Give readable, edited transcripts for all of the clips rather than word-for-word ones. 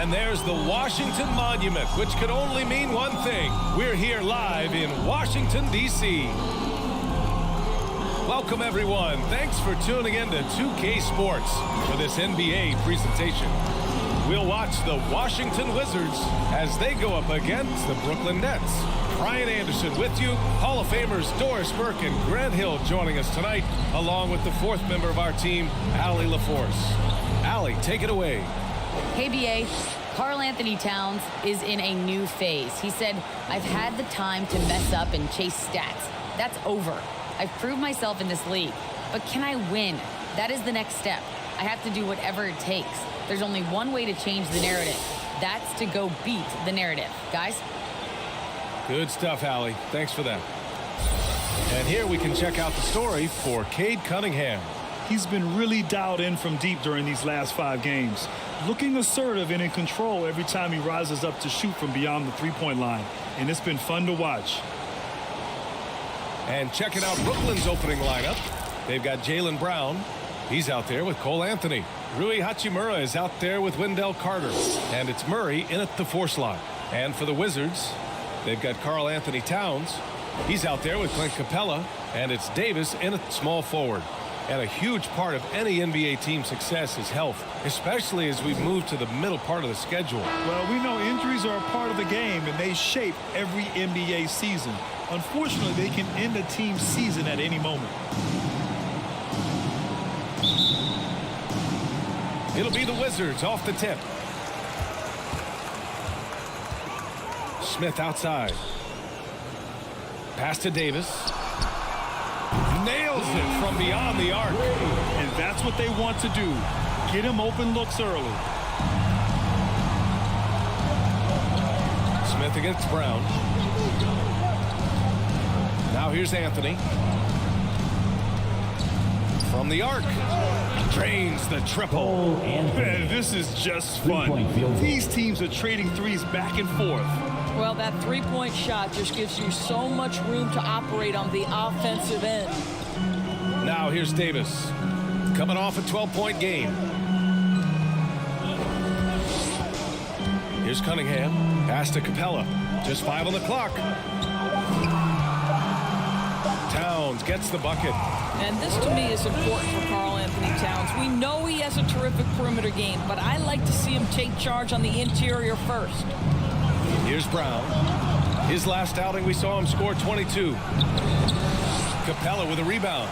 And there's the Washington Monument, which could only mean one thing. We're here live in Washington, D.C. Welcome, everyone. Thanks for tuning in to 2K Sports for this NBA presentation. We'll watch the Washington Wizards as they go up against the Brooklyn Nets. Brian Anderson with you. Hall of Famers Doris Burke and Grant Hill joining us tonight, along with the fourth member of our team, Allie LaForce. Allie, take it away. Hey, BA. Karl-Anthony Towns is in a new phase. He said, I've had the time to mess up and chase stats. That's over. I've proved myself in this league. But can I win? That is the next step. I have to do whatever it takes. There's only one way to change the narrative. That's to go beat the narrative. Guys? Good stuff, Allie. Thanks for that. And here we can check out the story for Cade Cunningham. He's been really dialed in from deep during these last 5 games. Looking assertive and in control every time he rises up to shoot from beyond the three-point line. And it's been fun to watch. And checking out Brooklyn's opening lineup, they've got Jaylen Brown. He's out there with Cole Anthony. Rui Hachimura is out there with Wendell Carter. And it's Murray in at the 4 slot. And for the Wizards, they've got Karl-Anthony Towns. He's out there with Clint Capella. And it's Davis in at small forward. And a huge part of any NBA team's success is health, especially as we move to the middle part of the schedule. Well, we know injuries are a part of the game, and they shape every NBA season. Unfortunately, they can end a team's season at any moment. It'll be the Wizards off the tip. Smith outside. Pass to Davis. Nails it from beyond the arc. And that's what they want to do. Get him open looks early. Smith against Brown. Now here's Anthony. From the arc. Drains the triple. Man, this is just fun. These teams are trading threes back and forth. Well, that three-point shot just gives you so much room to operate on the offensive end. Now here's Davis. Coming off a 12-point game. Here's Cunningham. Pass to Capella. Just 5 on the clock. Towns gets the bucket. And this, to me, is important for Karl-Anthony Towns. We know he has a terrific perimeter game, but I like to see him take charge on the interior first. Here's Brown. His last outing, we saw him score 22. Capella with a rebound.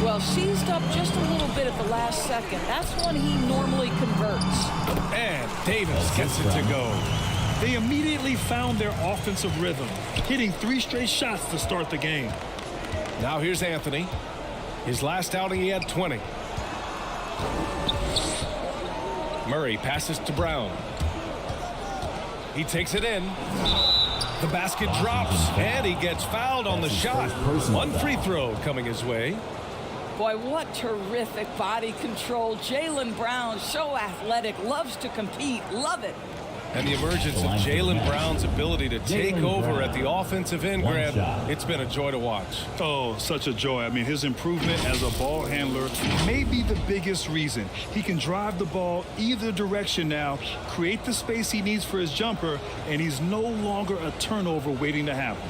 Well, seized up just a little bit at the last second. That's when he normally converts. And Davis gets it to go. They immediately found their offensive rhythm, hitting 3 straight shots to start the game. Now here's Anthony. His last outing, he had 20. Murray passes to Brown. He takes it in. The basket drops, and he gets fouled on the shot. 1 free throw coming his way. Boy, what terrific body control. Jaylen Brown, so athletic, loves to compete. Love it. And the emergence of Jaylen Brown's ability to take over at the offensive end, Grant, it's been a joy to watch. Oh, such a joy. I mean, his improvement as a ball handler may be the biggest reason. He can drive the ball either direction now, create the space he needs for his jumper, and he's no longer a turnover waiting to happen.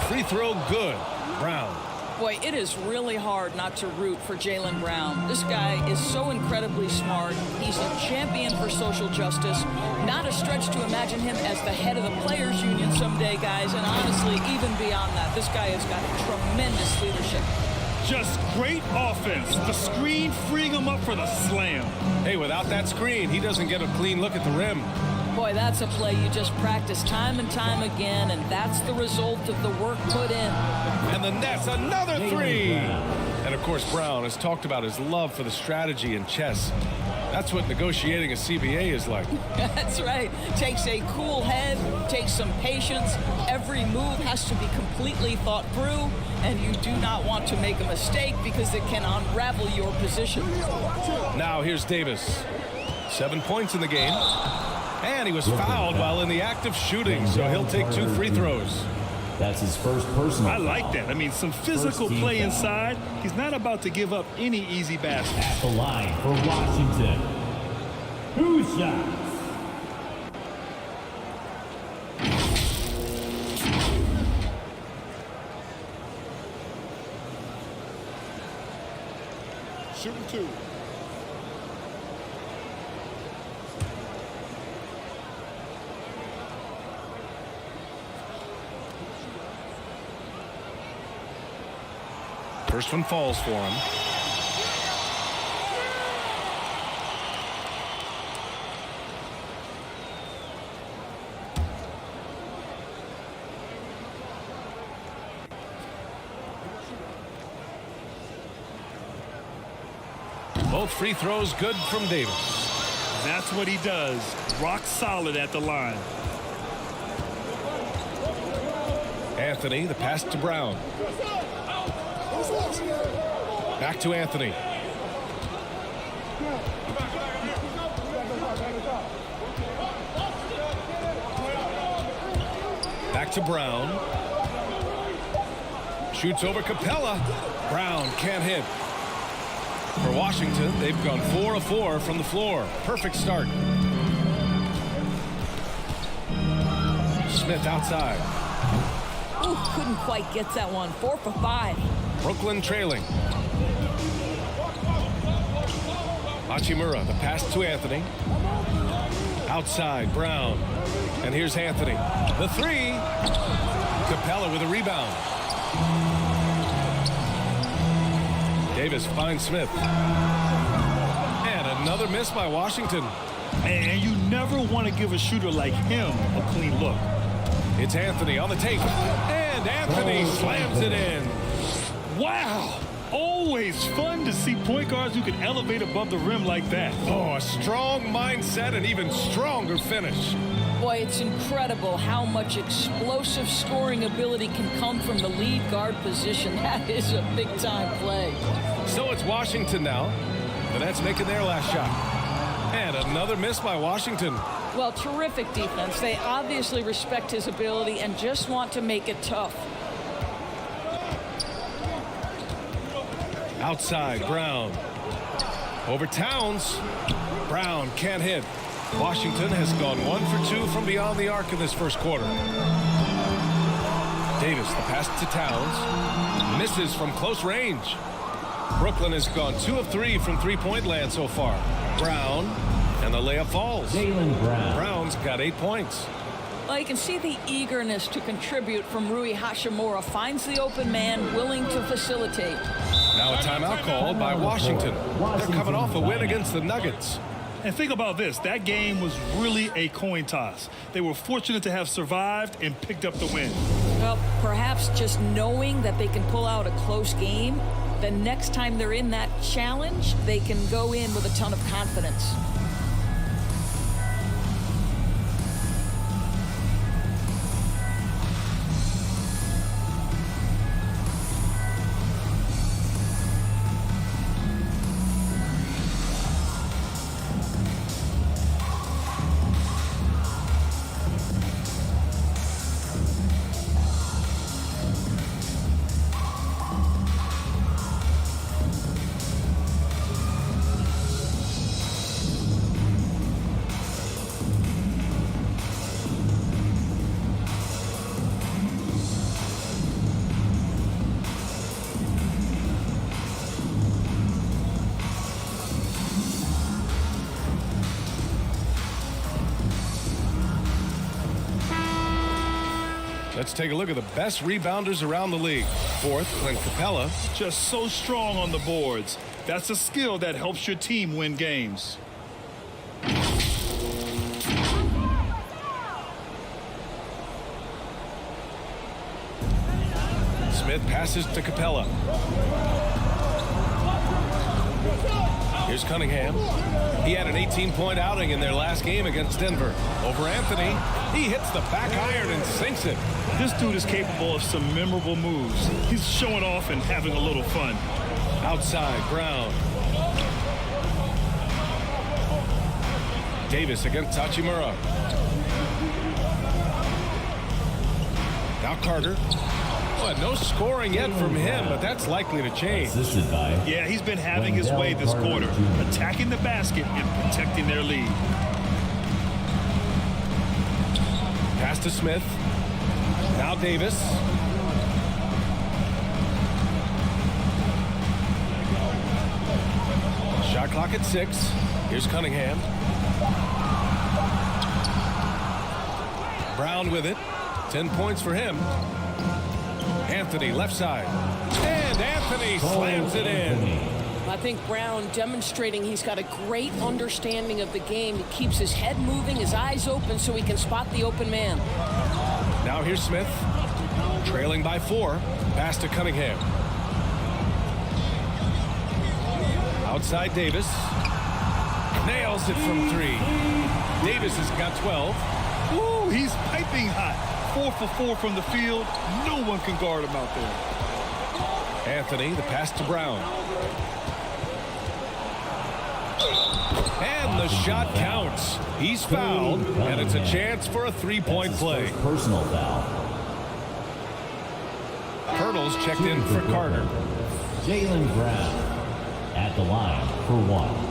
Free throw good. Brown. Boy, it is really hard not to root for Jaylen Brown. This guy is so incredibly smart. He's a champion for social justice. Not a stretch to imagine him as the head of the Players Union someday, guys. And honestly, even beyond that, this guy has got tremendous leadership. Just great offense. The screen freeing him up for the slam. Hey, without that screen, he doesn't get a clean look at the rim. Boy, that's a play you just practice time and time again, and that's the result of the work put in. And the Nets, another 3. And, of course, Brown has talked about his love for the strategy in chess. That's what negotiating a CBA is like. That's right. Takes a cool head, takes some patience. Every move has to be completely thought through, and you do not want to make a mistake because it can unravel your position. Now here's Davis. 7 points in the game. And he was fouled while in the act of shooting, so he'll take 2 free throws. That's his first personal I like foul. that. I mean, some physical First team play foul. inside. He's not about to give up any easy baskets. At the line for Washington. 2 shots. Shooting 2. First one falls for him. Both free throws good from Davis. That's what he does. Rock solid at the line. Anthony, the pass to Brown. Back to Anthony. Back to Brown. Shoots over Capella. Brown can't hit. For Washington, they've gone 4 of 4 from the floor. Perfect start. Smith outside. Ooh, couldn't quite get that one. 4 for 5. Brooklyn trailing. Hachimura, the pass to Anthony. Outside, Brown. And here's Anthony. The 3. Capella with a rebound. Davis finds Smith. And another miss by Washington. And you never want to give a shooter like him a clean look. It's Anthony on the take. And Anthony slams it in. Wow! Always fun to see point guards who can elevate above the rim like that. Oh, a strong mindset and even stronger finish. Boy, it's incredible how much explosive scoring ability can come from the lead guard position. That is a big-time play. So it's Washington now. The Nets making their last shot. And another miss by Washington. Well, terrific defense. They obviously respect his ability and just want to make it tough. Outside, Brown. Over Towns. Brown can't hit. Washington has gone 1 for 2 from beyond the arc in this first quarter. Davis, the pass to Towns. Misses from close range. Brooklyn has gone 2 of 3 from three-point land so far. Brown, and the layup falls. Jaylen Brown. Brown's got 8 points. Well, you can see the eagerness to contribute from Rui Hachimura. Finds the open man, willing to facilitate. Now a timeout called by Washington. They're coming off a win against the Nuggets. And think about this. That game was really a coin toss. They were fortunate to have survived and picked up the win. Well, perhaps just knowing that they can pull out a close game, the next time they're in that challenge, they can go in with a ton of confidence. Let's take a look at the best rebounders around the league. Fourth, Clint Capella. Just so strong on the boards. That's a skill that helps your team win games. Smith passes to Capella. Here's Cunningham. He had an 18-point outing in their last game against Denver. Over Anthony, he hits the back iron and sinks it. This dude is capable of some memorable moves. He's showing off and having a little fun. Outside, Brown. Davis against Hachimura. Now Carter. Well, no scoring yet from him, but that's likely to change. Assisted by Yeah, he's been having his way this quarter, attacking the basket and protecting their lead. Pass to Smith. Now Davis. Shot clock at 6. Here's Cunningham. Brown with it. 10 points for him. Anthony left side. And Anthony slams it in. I think Brown demonstrating he's got a great understanding of the game. He keeps his head moving, his eyes open so he can spot the open man. Now here's Smith. Trailing by 4. Pass to Cunningham. Outside Davis. Nails it from 3. Davis has got 12. Ooh, he's piping hot. 4 for 4 from the field. No one can guard him out there. Anthony, the pass to Brown. And the shot counts. He's fouled, and it's a chance for a three-point play. Personal foul. Pirtle's checked in for Carter. Jaylen Brown at the line for 1.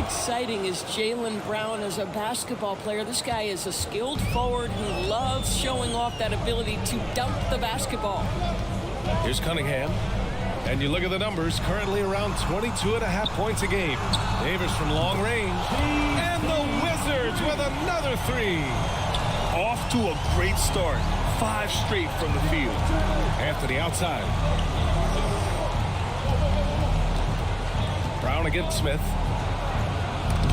Exciting is Jaylen Brown as a basketball player. This guy is a skilled forward who loves showing off that ability to dunk the basketball. Here's Cunningham. And you look at the numbers, currently around 22.5 points a game. Davis from long range. And the Wizards with another 3. Off to a great start. 5 straight from the field. Anthony outside. Brown against Smith.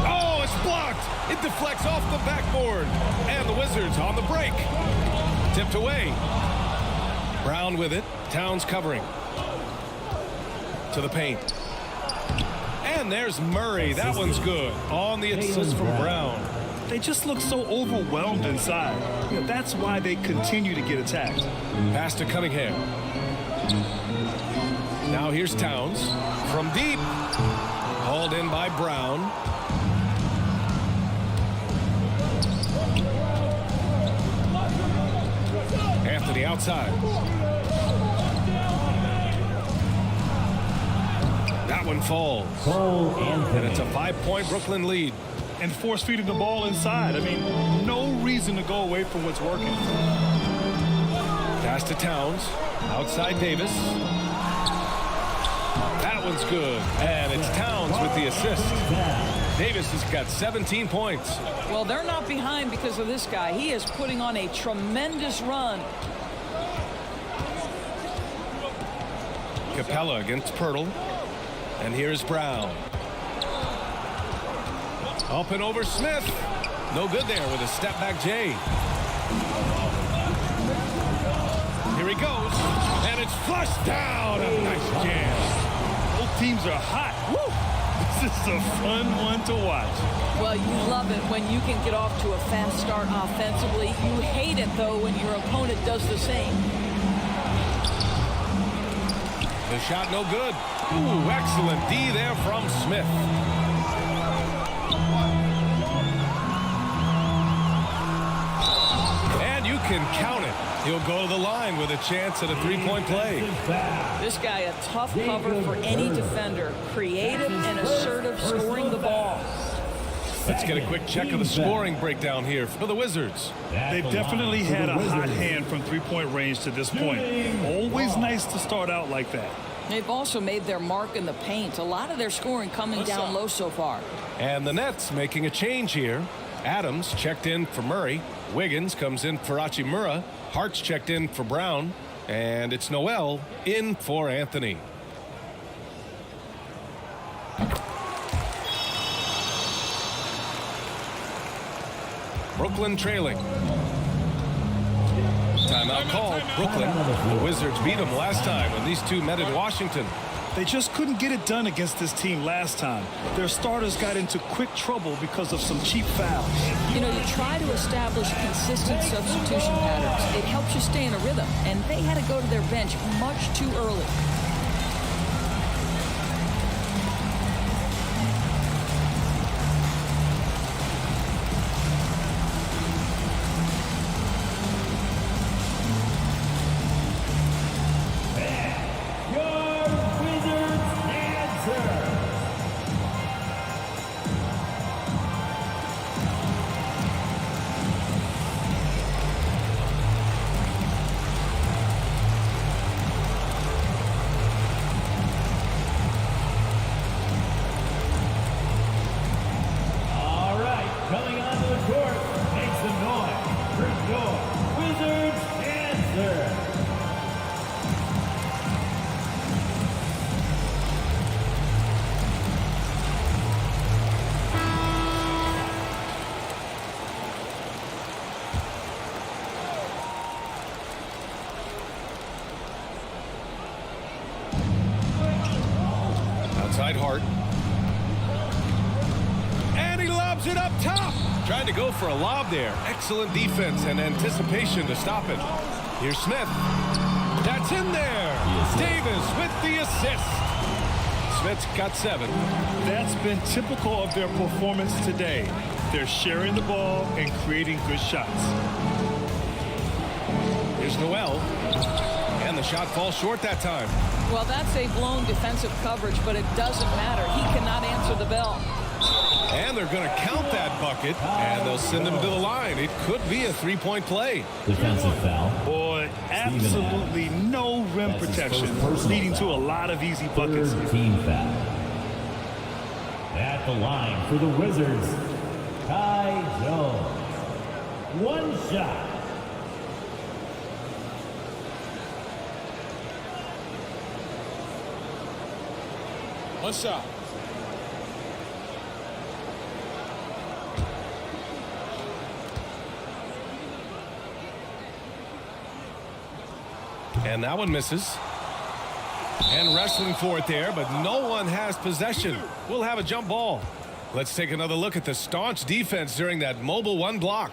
Oh, it's blocked. It deflects off the backboard. And the Wizards on the break. Tipped away. Brown with it. Towns covering. To the paint. And there's Murray. That one's good. On the assist from Brown. They just look so overwhelmed inside. You know, that's why they continue to get attacked. Pass to Cunningham. Now here's Towns. From deep. Hauled in by Brown. Anthony outside. That one falls. Cole Anthony. And it's a 5-point Brooklyn lead. And force feeding the ball inside. I mean, no reason to go away from what's working. Pass to Towns. Outside Davis. That one's good. And it's Towns with the assist. Davis has got 17 points. Well, they're not behind because of this guy. He is putting on a tremendous run. Capella against Pirtle. And here's Brown. Up and over Smith. No good there with a step-back J. Here he goes. And it's flushed down. A nice jam. Both teams are hot. Woo! This is a fun one to watch. Well, you love it when you can get off to a fast start offensively. You hate it, though, when your opponent does the same. The shot no good. Ooh, excellent D there from Smith. And you can count it. He'll go to the line with a chance at a three-point play. This guy a tough cover for any defender. Creative and assertive scoring the ball. Let's get a quick check of the scoring breakdown here for the Wizards. They've definitely had a hot hand from three-point range to this point. Always nice to start out like that. They've also made their mark in the paint. A lot of their scoring coming down low so far. And the Nets making a change here. Adams checked in for Murray. Wiggins comes in for Hachimura. Hart's checked in for Brown. And it's Noel in for Anthony. Brooklyn trailing. Timeout called. Brooklyn. The Wizards beat them last time when these two met in Washington. They just couldn't get it done against this team last time. Their starters got into quick trouble because of some cheap fouls. You know, you try to establish consistent substitution patterns. It helps you stay in a rhythm, and they had to go to their bench much too early. Outside Hart. And he lobs it up top. Trying to go for a lob there. Excellent defense and anticipation to stop it. Here's Smith. That's in there. Davis with the assist. Smith's got 7. That's been typical of their performance today. They're sharing the ball and creating good shots. Here's Noel. And the shot falls short that time. Well, that's a blown defensive coverage, but it doesn't matter. He cannot answer the bell. And they're going to count that bucket, and they'll send him to the line. It could be a 3-point play. Defensive foul. Boy, absolutely no rim That's his protection, first personal leading to a foul. lot of easy buckets. Third team foul. At the line for the Wizards, Ty Jones. One shot. What's up? And that one misses. And wrestling for it there, but no one has possession. We'll have a jump ball. Let's take another look at the staunch defense during that mobile 1 block.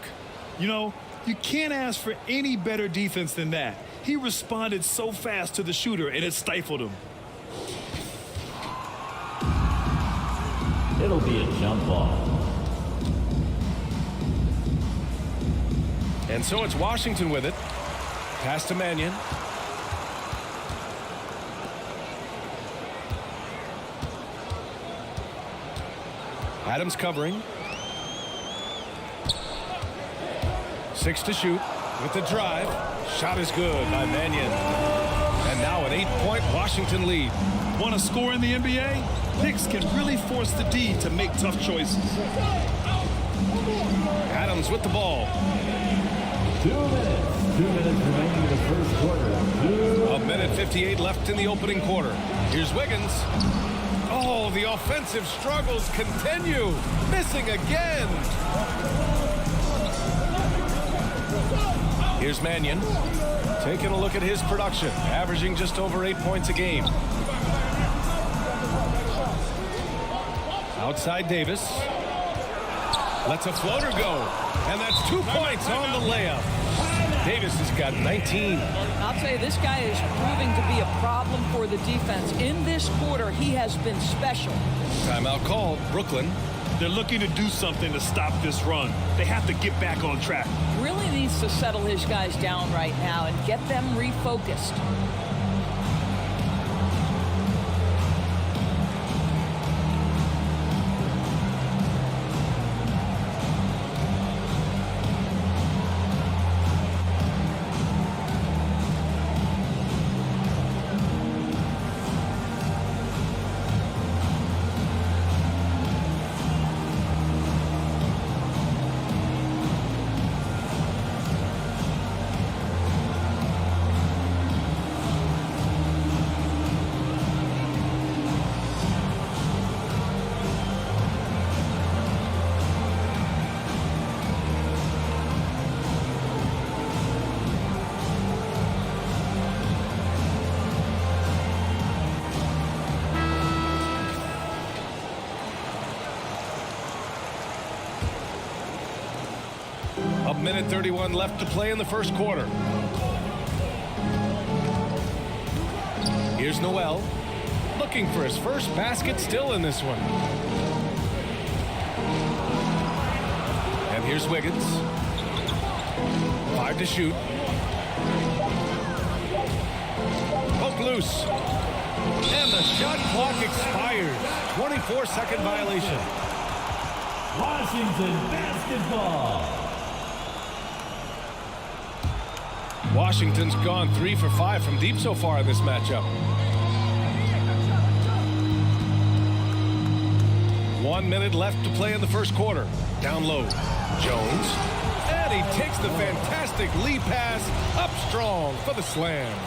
You know, you can't ask for any better defense than that. He responded so fast to the shooter, and it stifled him. It'll be a jump ball. And so it's Washington with it. Pass to Mannion. Adams covering. 6 to shoot with the drive. Shot is good by Mannion. And now an 8-point Washington lead. Want to score in the NBA? Knicks can really force the D to make tough choices. Adams with the ball. 2 minutes. 2 minutes remaining in the first quarter. 1:58 left in the opening quarter. Here's Wiggins. Oh, the offensive struggles continue. Missing again. Here's Mannion. Taking a look at his production. Averaging just over 8 points a game. Outside Davis. Lets a floater go. And that's 2 points on the layup. Davis has got 19. I'll tell you, this guy is proving to be a problem for the defense. In this quarter, he has been special. Timeout called. Brooklyn. They're looking to do something to stop this run. They have to get back on track. Really needs to settle his guys down right now and get them refocused. minute 31 left to play in the first quarter. Here's Noel, looking for his first basket still in this one. And here's Wiggins. 5 to shoot. Poke loose. And the shot clock expires. 24-second violation. Washington basketball. Washington's gone 3 for 5 from deep so far in this matchup. 1 minute left to play in the first quarter. Down low, Jones. And he takes the fantastic lead pass up strong for the slam.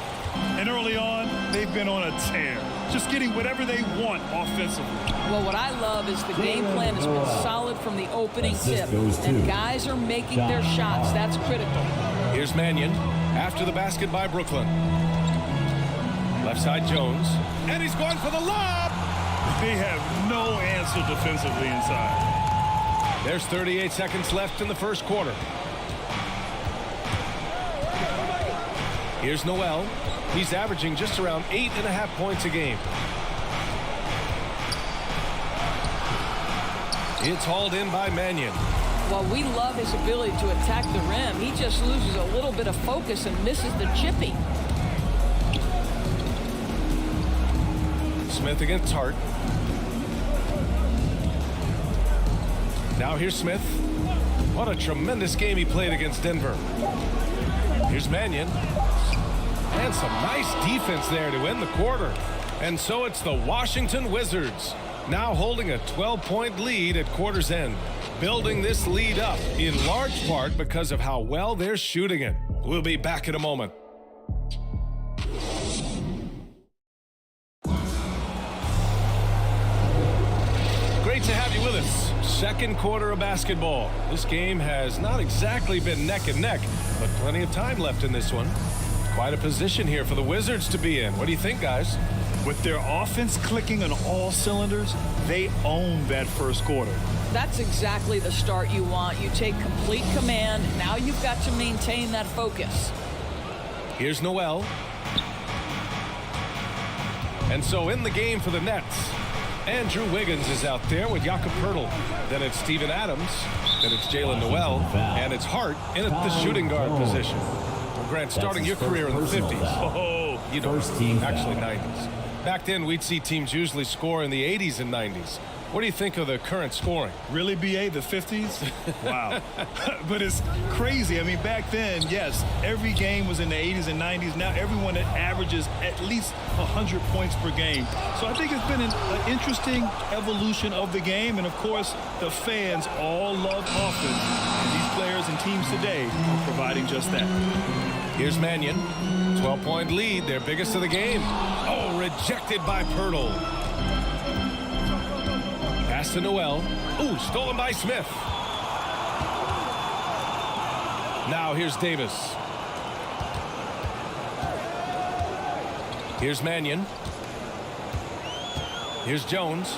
And early on, they've been on a tear, just getting whatever they want offensively. Well, what I love is the game plan has been solid from the opening tip. And guys are making their shots. That's critical. Here's Mannion after the basket by Brooklyn. Left side Jones. And he's going for the lob. They have no answer defensively inside. There's 38 seconds left in the first quarter. Here's Noel. He's averaging just around 8.5 points a game. It's hauled in by Mannion. Well, we love his ability to attack the rim. He just loses a little bit of focus and misses the chippy. Smith against Hart. Now here's Smith. What a tremendous game he played against Denver. Here's Mannion. And some nice defense there to end the quarter. And so it's the Washington Wizards now holding a 12-point lead at quarter's end. Building this lead up in large part because of how well they're shooting it. We'll be back in a moment. Great to have you with us. Second quarter of basketball. This game has not exactly been neck and neck, but plenty of time left in this one. Quite a position here for the Wizards to be in. What do you think, guys? With their offense clicking on all cylinders, they own that first quarter. That's exactly the start you want. You take complete command. Now you've got to maintain that focus. Here's Noel. And so in the game for the Nets, Andrew Wiggins is out there with Jakob Poeltl. Then it's Steven Adams. Then it's Jaylen Noel. And it's Hart in at the shooting guard position. Well, Grant, starting your career in the 50s. Oh, you know, actually 90s. Back then, we'd see teams usually score in the 80s and 90s. What do you think of the current scoring? really, BA, the 50s? Wow. But it's crazy. I mean, back then, yes, every game was in the 80s and 90s. Now everyone averages at least 100 points per game. So I think it's been an interesting evolution of the game. And, of course, the fans all love offense. And these players and teams today are providing just that. Here's Mannion. 12-point lead, their biggest of the game. Oh, rejected by Poeltl. Pass to Noel. Ooh, stolen by Smith. Now here's Davis. Here's Mannion. Here's Jones.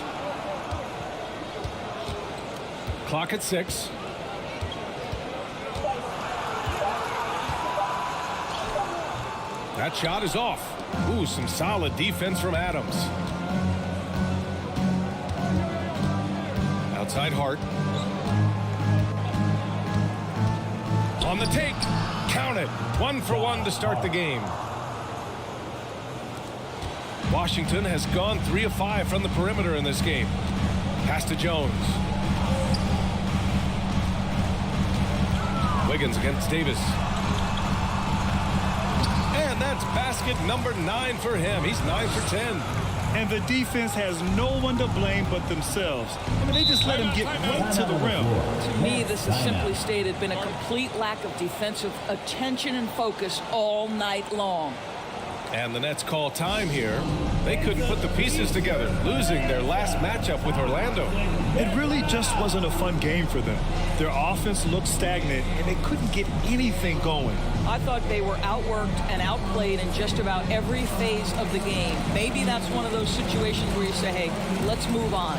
Clock at 6. That shot is off. Ooh, some solid defense from Adams. Outside Hart. On the take. Count it. 1 for 1 to start the game. Washington has gone 3 of 5 from the perimeter in this game. Pass to Jones. Wiggins against Davis. And that's basket number 9 for him. He's 9 for 10. And the defense has no one to blame but themselves. I mean, they just let him get right to the rim. To me, this has simply stated been a complete lack of defensive attention and focus all night long. And the Nets call time here. They couldn't put the pieces together, losing their last matchup with Orlando. It really just wasn't a fun game for them. Their offense looked stagnant, and they couldn't get anything going. I thought they were outworked and outplayed in just about every phase of the game. Maybe that's one of those situations where you say, hey, let's move on.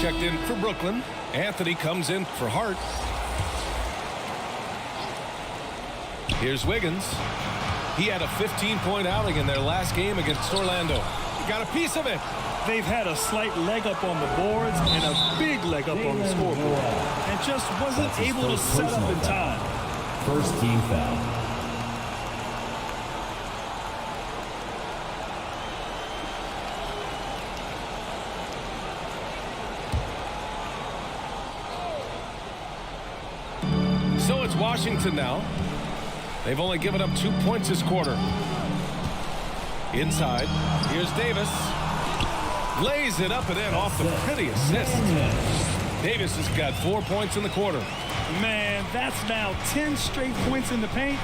checked in for Brooklyn. Anthony comes in for Hart. Here's Wiggins. He had a 15-point outing in their last game against Orlando. He got a piece of it. They've had a slight leg up on the boards and a big leg up on the scoreboard, and just wasn't able to set up in time. First team foul. So it's Washington now. They've only given up 2 points this quarter. Inside, here's Davis. Lays it up and in off the pretty assist. Davis has got 4 points in the quarter. Man, that's now 10 straight points in the paint.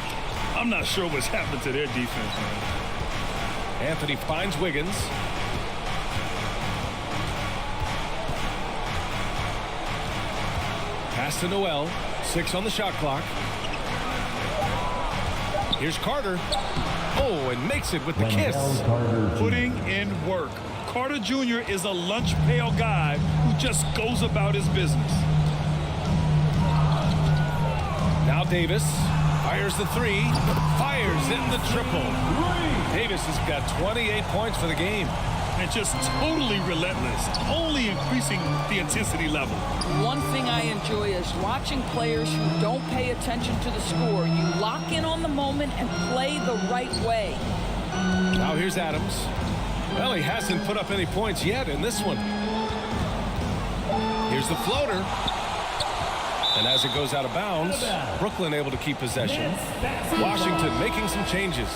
I'm not sure what's happened to their defense, man. Anthony finds Wiggins. Pass to Noel. 6 on the shot clock. Here's Carter. Oh, and makes it with the kiss. Putting in work. Carter Jr. is a lunch pail guy who just goes about his business. Now Davis fires the 3. Fires in the triple. Davis has got 28 points for the game. And just totally relentless, only increasing the intensity level. One thing I enjoy is watching players who don't pay attention to the score. You lock in on the moment and play the right way. Now here's Adams. Well, he hasn't put up any points yet in this one. Here's the floater. And as it goes out of bounds, Brooklyn able to keep possession. Washington making some changes.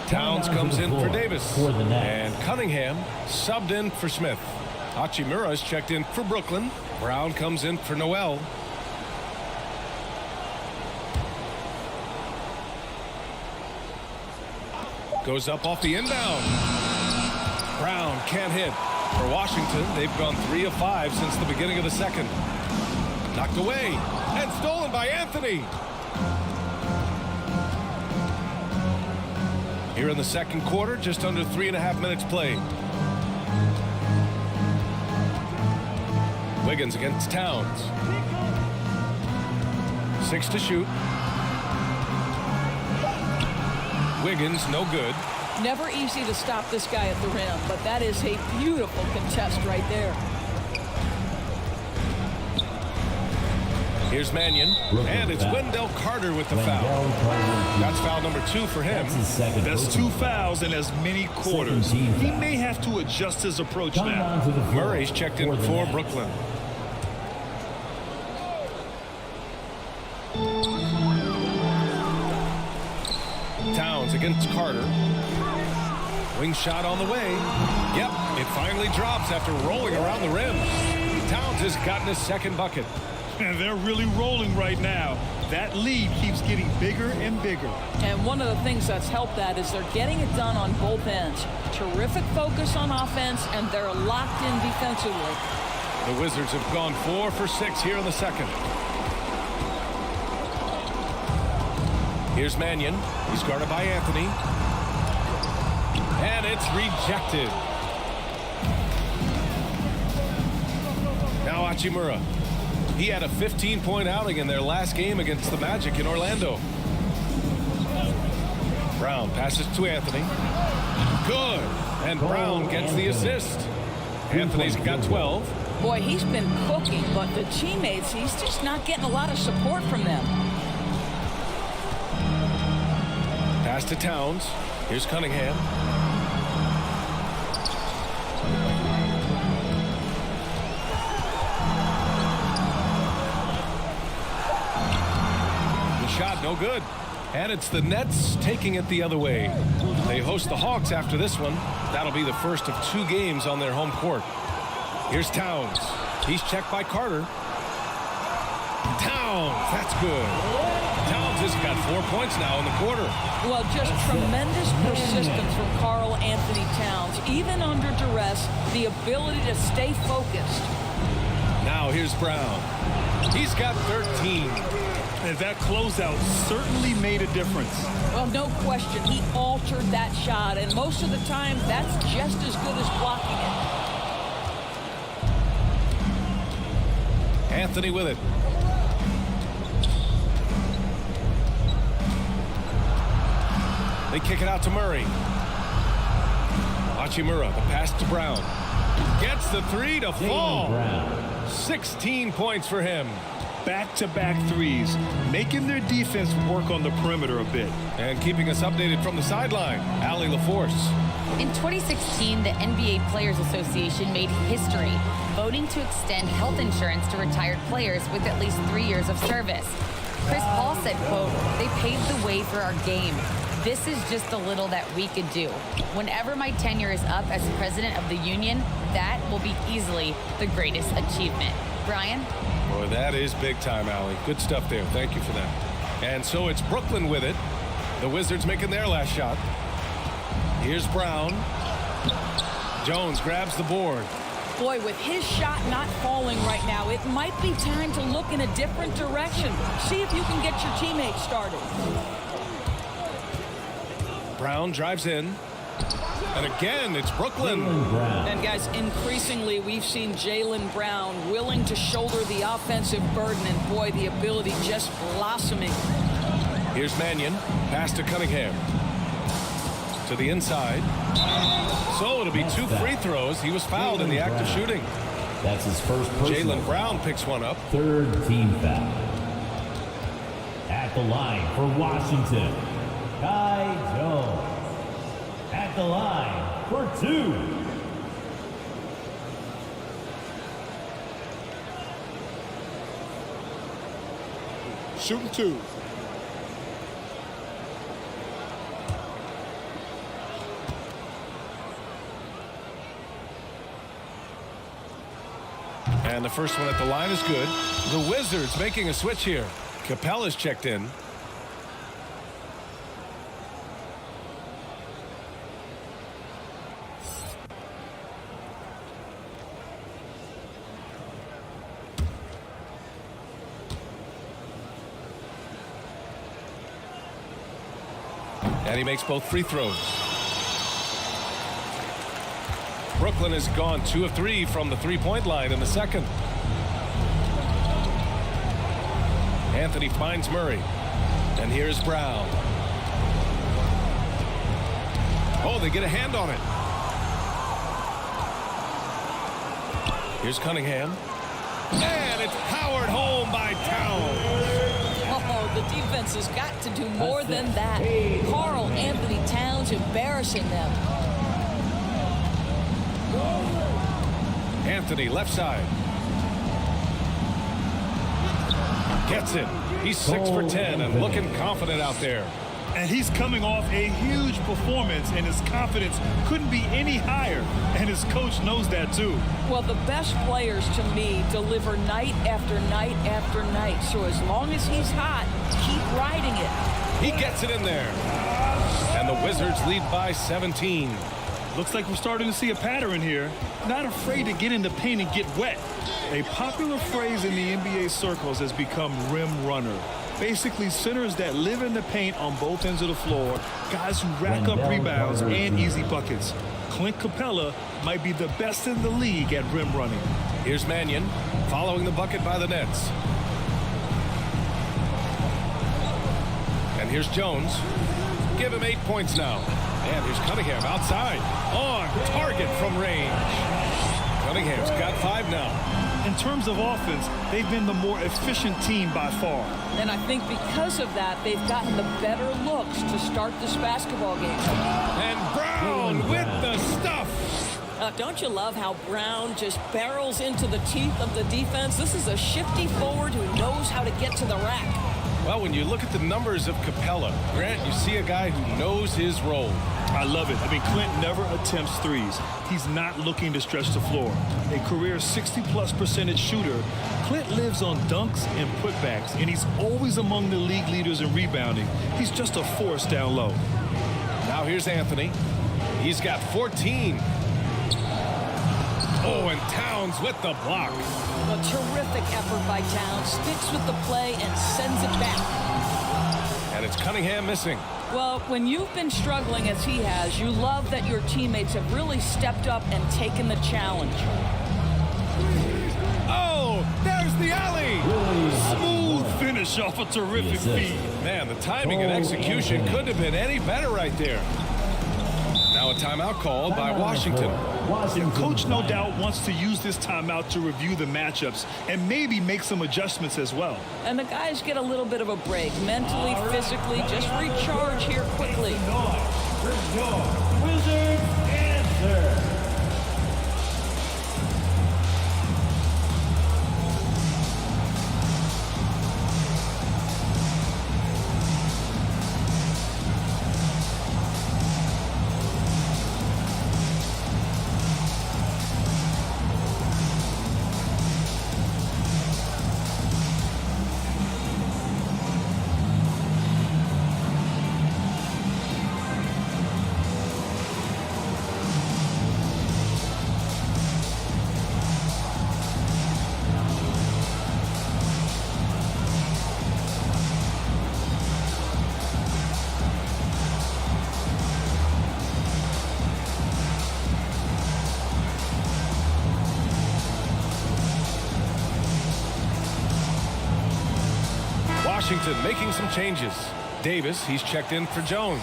Towns comes in for Davis. And Cunningham subbed in for Smith. Hachimura is checked in for Brooklyn. Brown comes in for Noel. Goes up off the inbound. Brown can't hit. For Washington, they've gone 3 of 5 since the beginning of the second. Knocked away and stolen by Anthony. Here in the second quarter, just under 3.5 minutes played. Wiggins against Towns. 6 to shoot. Wiggins, no good. Never easy to stop this guy at the rim, but that is a beautiful contest right there. Here's Mannion, and it's Wendell Carter with the foul. That's foul number 2 for him. That's 2 fouls in as many quarters. He may have to adjust his approach now. Murray's checked in for Brooklyn. Towns against Carter. Wing shot on the way. Yep, it finally drops after rolling around the rim. Towns has gotten his second bucket. And they're really rolling right now. That lead keeps getting bigger and bigger. And one of the things that's helped that is they're getting it done on both ends. Terrific focus on offense, and they're locked in defensively. The Wizards have gone 4 for 6 here in the second. Here's Mannion. He's guarded by Anthony. And it's rejected. Now Hachimura. He had a 15-point outing in their last game against the Magic in Orlando. Brown passes to Anthony. Good. And Brown gets the assist. Anthony's got 12. Boy, he's been cooking, but the teammates, he's just not getting a lot of support from them. Pass to Towns. Here's Cunningham. Shot no good. And it's the Nets taking it the other way. They host the Hawks after this one. That'll be the first of 2 games on their home court. Here's Towns. He's checked by Carter. Towns, that's good. Towns has got 4 points now in the quarter. Well, just tremendous persistence from Karl Anthony Towns. Even under duress, the ability to stay focused. Now here's Brown. He's got 13. And that closeout certainly made a difference. Well, no question. He altered that shot, and most of the time, that's just as good as blocking it. Anthony with it. They kick it out to Murray. Hachimura, the pass to Brown. Gets the three to fall. 16 points for him. Back-to-back threes, making their defense work on the perimeter a bit. And keeping us updated from the sideline, Allie LaForce. In 2016, the NBA Players Association made history, voting to extend health insurance to retired players with at least 3 years of service. Chris Paul said, quote, "They paved the way for our game. This is just the little that we could do. Whenever my tenure is up as president of the union, that will be easily the greatest achievement." Brian? Boy, that is big time, Allie. Good stuff there. Thank you for that. And so it's Brooklyn with it. The Wizards making their last shot. Here's Brown. Jones grabs the board. Boy, with his shot not falling right now, it might be time to look in a different direction. See if you can get your teammates started. Brown drives in. And again, it's Brooklyn. And guys, increasingly, we've seen Jaylen Brown willing to shoulder the offensive burden, and boy, the ability just blossoming. Here's Mannion. Pass to Cunningham. To the inside. So it'll be 2 free throws. He was fouled in the act of shooting. That's his first personal. Jaylen Brown picks one up. Third team foul. At the line for Washington, Kai Jones. At the line for 2. Shooting 2. And the first one at the line is good. The Wizards making a switch here. Capella's checked in. And he makes both free throws. Brooklyn has gone 2 of 3 from the three-point line in the second. Anthony finds Murray. And here's Brown. Oh, they get a hand on it. Here's Cunningham. And it's powered home by Towns. Oh, the defense has got to do more than that. Karl Anthony Towns embarrassing them. Anthony, left side. Gets it. He's 6 for 10 and looking confident out there. And he's coming off a huge performance, and his confidence couldn't be any higher. And his coach knows that, too. Well, the best players, to me, deliver night after night after night. So as long as he's hot, keep riding it. He gets it in there. And the Wizards lead by 17. Looks like we're starting to see a pattern here. Not afraid to get in the paint and get wet. A popular phrase in the NBA circles has become rim runner. Basically, centers that live in the paint on both ends of the floor, guys who rack up rebounds and easy buckets. Clint Capella might be the best in the league at rim running. Here's Mannion following the bucket by the Nets. And here's Jones. Give him 8 points now. And here's Cunningham outside. On target from range. Cunningham's got 5 now. In terms of offense, they've been the more efficient team by far. And I think because of that, they've gotten the better looks to start this basketball game. And Brown with the stuff. Don't you love how Brown just barrels into the teeth of the defense? This is a shifty forward who knows how to get to the rack. Well, when you look at the numbers of Capella, Grant, you see a guy who knows his role. I love it. I mean, Clint never attempts threes. He's not looking to stretch the floor. A career 60+% shooter, Clint lives on dunks and putbacks, and he's always among the league leaders in rebounding. He's just a force down low. Now here's Anthony. He's got 14. Oh, and Towns with the block. A terrific effort by Towns. Sticks with the play and sends it back. And it's Cunningham missing. Well, when you've been struggling as he has, you love that your teammates have really stepped up and taken the challenge. Oh, there's the alley. Smooth finish off a terrific feed. Man, the timing and execution couldn't have been any better right there. Now a timeout called by Washington. And coach no doubt wants to use this timeout to review the matchups and maybe make some adjustments as well. And the guys get a little bit of a break, mentally, physically, just recharge here quickly. Wizards answer. Washington making some changes. Davis, he's checked in for Jones.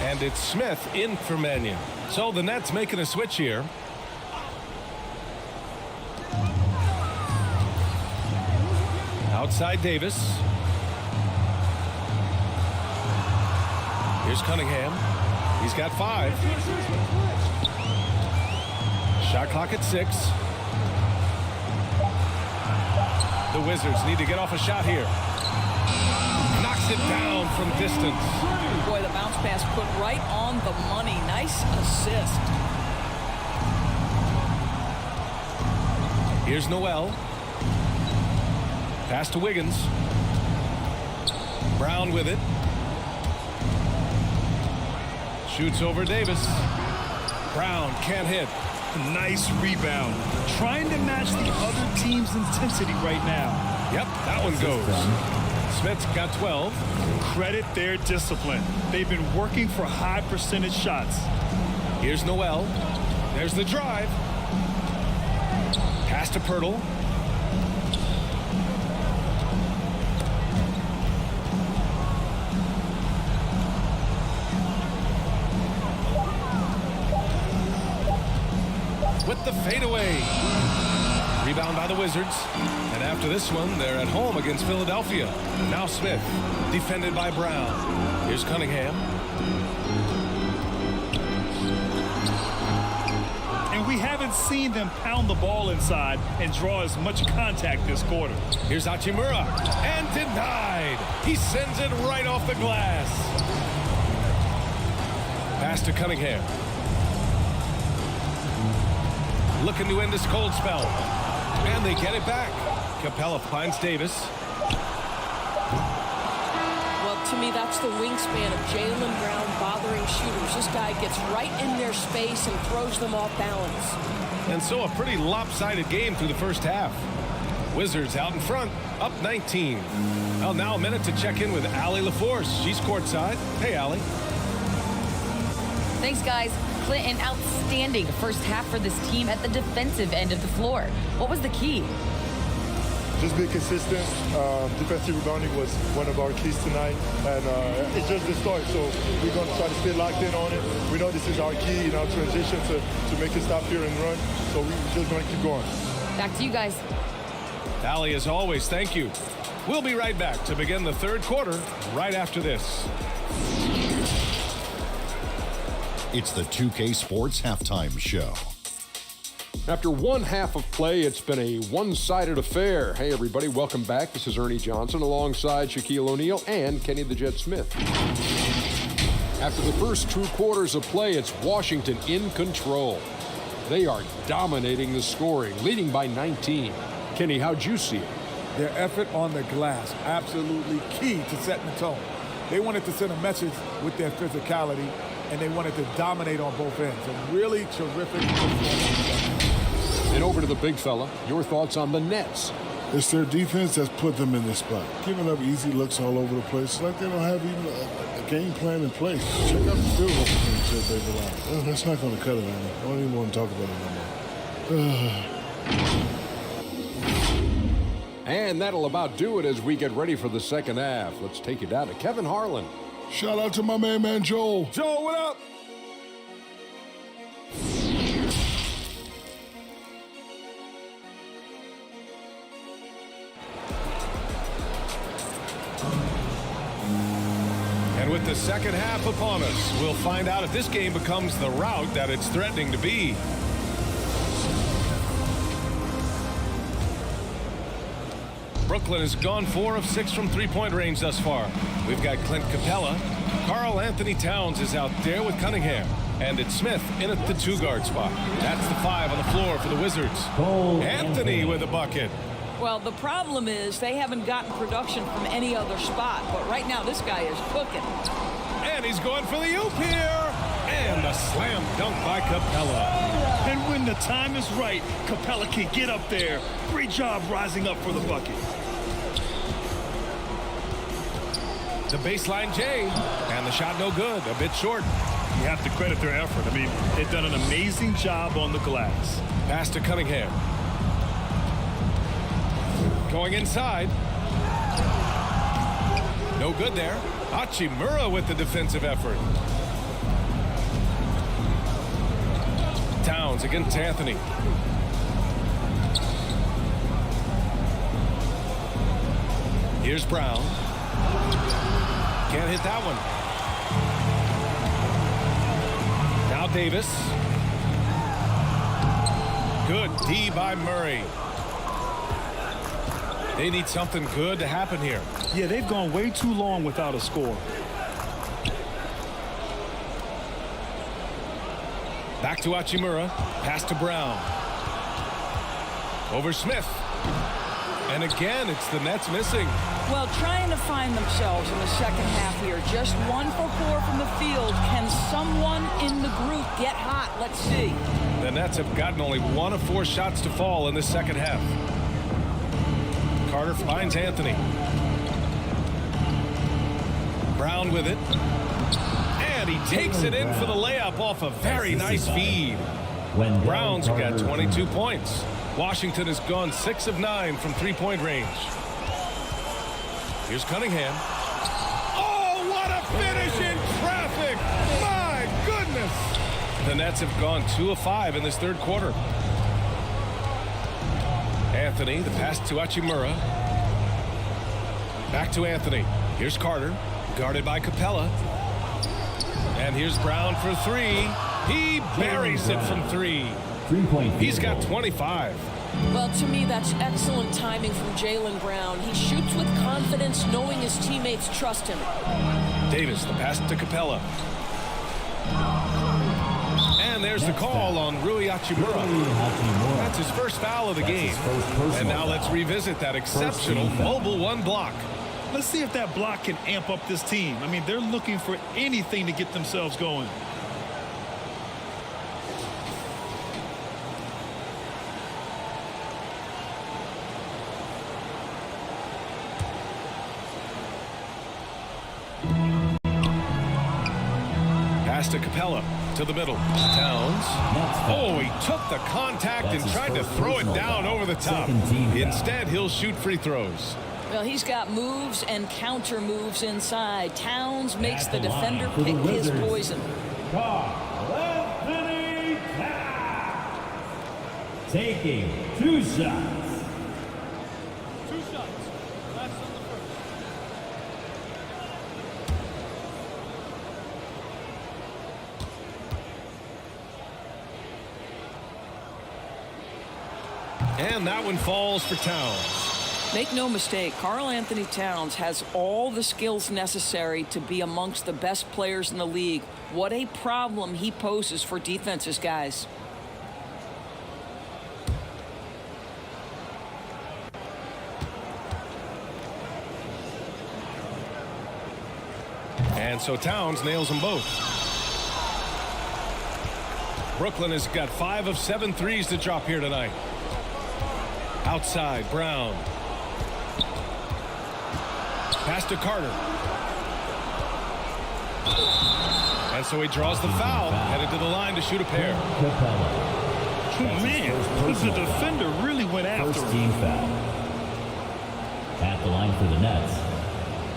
And it's Smith in for Mannion. So the Nets making a switch here. Outside Davis. Here's Cunningham. He's got 5. Shot clock at 6. The Wizards need to get off a shot here. Knocks it down from distance. Boy, the bounce pass put right on the money. Nice assist. Here's Noel. Pass to Wiggins. Brown with it. Shoots over Davis. Brown can't hit. Nice rebound. Trying to match the other team's intensity right now. Yep, that one goes. Smith's got 12. Credit their discipline. They've been working for high percentage shots. Here's Noel. There's the drive. Pass to Pirtle. With the fadeaway. Rebound by the Wizards. And after this one, they're at home against Philadelphia. Now Smith, defended by Brown. Here's Cunningham. And we haven't seen them pound the ball inside and draw as much contact this quarter. Here's Hachimura. And denied. He sends it right off the glass. Pass to Cunningham. Looking to end this cold spell. And they get it back. Capella finds Davis. Well, to me, that's the wingspan of Jaylen Brown bothering shooters. This guy gets right in their space and throws them off balance. And so a pretty lopsided game through the first half. Wizards out in front, up 19. Well, now a minute to check in with Allie LaForce. She's courtside. Hey, Allie. Thanks, guys. Clint, an outstanding first half for this team at the defensive end of the floor. What was the key? Just be consistent. Defensive rebounding was one of our keys tonight, and it's just the start. So we're going to try to stay locked in on it. We know this is our key in our transition to make it stop here and run. So we're just going to keep going. Back to you guys. Allie, as always, thank you. We'll be right back to begin the third quarter right after this. It's the 2K Sports Halftime Show. After one half of play, it's been a one-sided affair. Hey, everybody, welcome back. This is Ernie Johnson alongside Shaquille O'Neal and Kenny the Jet Smith. After the first 2 quarters of play, it's Washington in control. They are dominating the scoring, leading by 19. Kenny, how'd you see it? Their effort on the glass, absolutely key to setting the tone. They wanted to send a message with their physicality, and they wanted to dominate on both ends. A really terrific performance. And over to the big fella, your thoughts on the Nets. It's their defense that's put them in this spot. Giving up easy looks all over the place. It's like they don't have even a game plan in place. Check out the field goal percentage that they've allowed. Oh, that's not going to cut it, Andy. I don't even want to talk about it no more. And that'll about do it as we get ready for the second half. Let's take you down to Kevin Harlan. Shout out to my man Joel. Joel, what up? And with the second half upon us, we'll find out if this game becomes the rout that it's threatening to be. Brooklyn has gone 4 of 6 from three-point range thus far. We've got Clint Capella. Karl Anthony Towns is out there with Cunningham. And it's Smith in at the 2-guard spot. That's the 5 on the floor for the Wizards. Anthony with a bucket. Well, the problem is they haven't gotten production from any other spot. But right now, this guy is cooking. And he's going for the oop here. And a slam dunk by Capella. And when the time is right, Capella can get up there. Great job rising up for the bucket. The baseline J, and the shot no good, a bit short. You have to credit their effort. I mean, they've done an amazing job on the glass. Pass to Cunningham. Going inside. No good there. Hachimura with the defensive effort. Towns against Anthony. Here's Brown. Can't hit that one. Now Davis. Good D by Murray. They need something good to happen here. Yeah, they've gone way too long without a score. Back to Hachimura. Pass to Brown. Over Smith. And again, it's the Nets missing. Well, trying to find themselves in the second half here. Just 1 for 4 from the field. Can someone in the group get hot? Let's see. The Nets have gotten only 1 of 4 shots to fall in the second half. Carter finds Anthony. Brown with it. And he takes it in for the layup off a very nice feed. Brown's got 22 points. Washington has gone 6 of 9 from three-point range. Here's Cunningham. Oh, what a finish in traffic! My goodness! The Nets have gone 2 of 5 in this third quarter. Anthony, the pass to Hachimura. Back to Anthony. Here's Carter, guarded by Capella. And here's Brown for 3. He buries it from 3. He's got 25. Well, to me, that's excellent timing from Jaylen Brown. He shoots with confidence, knowing his teammates trust him. Davis, the pass to Capella. And there's the call on Rui Hachimura. That's his first foul of the game. And now let's revisit that exceptional mobile 1 block. Let's see if that block can amp up this team. I mean, they're looking for anything to get themselves going. Pass to Capella, to the middle. Towns. Oh, he took the contact and tried to throw it down over the top. Instead, he'll shoot free throws. Well, he's got moves and counter moves inside. Towns makes the defender pick his poison. Karl Anthony Towns taking 2 shots. 2 shots. That's on the first. And that one falls for Towns. Make no mistake, Karl Anthony Towns has all the skills necessary to be amongst the best players in the league. What a problem he poses for defenses, guys. And so Towns nails them both. Brooklyn has got 5 of 7 threes to drop here tonight. Outside, Brown. Pass to Carter. And so he draws the foul, headed to the line to shoot a pair. Oh, man, the defender really went after him. At the line for the Nets,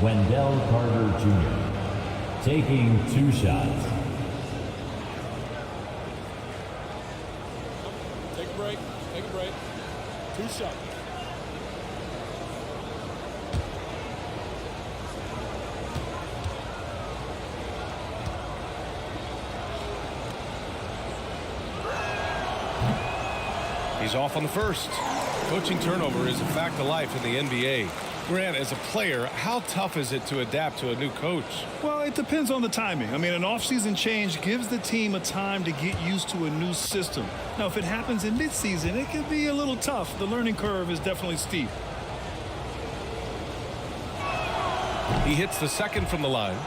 Wendell Carter Jr. taking 2 shots. Take a break. Take a break. 2 shots. He's off on the first. Coaching turnover is a fact of life in the NBA. Grant, as a player, how tough is it to adapt to a new coach? Well, it depends on the timing. I mean, an offseason change gives the team a time to get used to a new system. Now, if it happens in midseason, it could be a little tough. The learning curve is definitely steep. He hits the second from the line.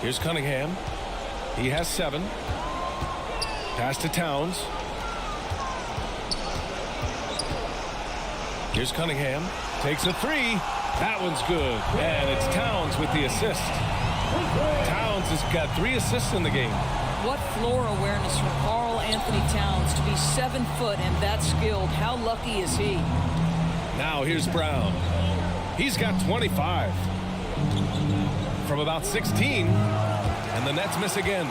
Here's Cunningham. He has 7. Pass to Towns. Here's Cunningham. Takes a 3. That one's good. And it's Towns with the assist. Towns has got 3 assists in the game. What floor awareness from Karl Anthony Towns to be 7 foot and that skilled. How lucky is he? Now here's Brown. He's got 25. From about 16. And the Nets miss again.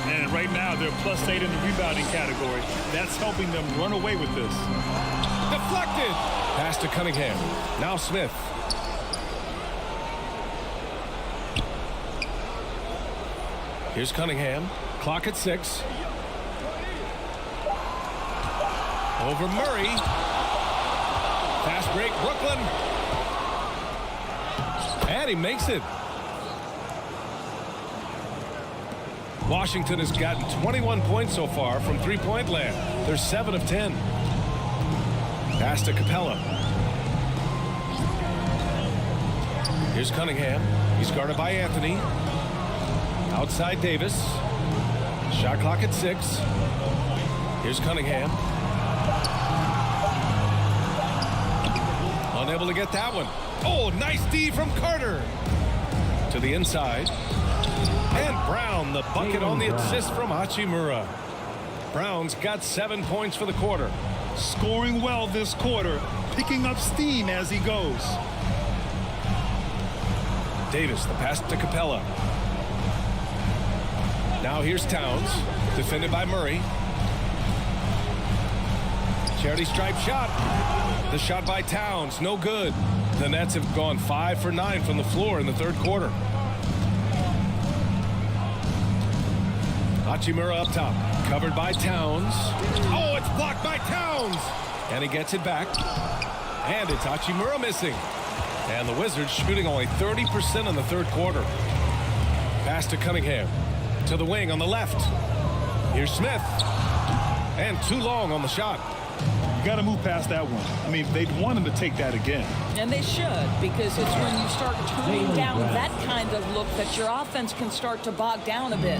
And right now, they're +8 in the rebounding category. That's helping them run away with this. Deflected. Pass to Cunningham. Now Smith. Here's Cunningham. Clock at 6. Over Murray. Fast break, Brooklyn. And he makes it. Washington has gotten 21 points so far from three-point land. They're 7 of 10. Pass to Capella. Here's Cunningham. He's guarded by Anthony. Outside Davis. Shot clock at 6. Here's Cunningham. Unable to get that one. Oh, nice D from Carter. To the inside. And Brown, the bucket on the assist from Hachimura. Brown's got 7 points for the quarter. Scoring well this quarter, picking up steam as he goes. Davis, the pass to Capella. Now here's Towns, defended by Murray. Charity stripe shot. The shot by Towns, no good. The Nets have gone 5 for 9 from the floor in the third quarter. Hachimura up top, covered by Towns. Oh, it's blocked by Towns. And he gets it back. And it's Hachimura missing. And the Wizards shooting only 30% in the third quarter. Pass to Cunningham. To the wing on the left. Here's Smith. And too long on the shot. You got to move past that one. I mean, they'd want him to take that again. And they should, because it's when you start toning down that kind of look that your offense can start to bog down a bit.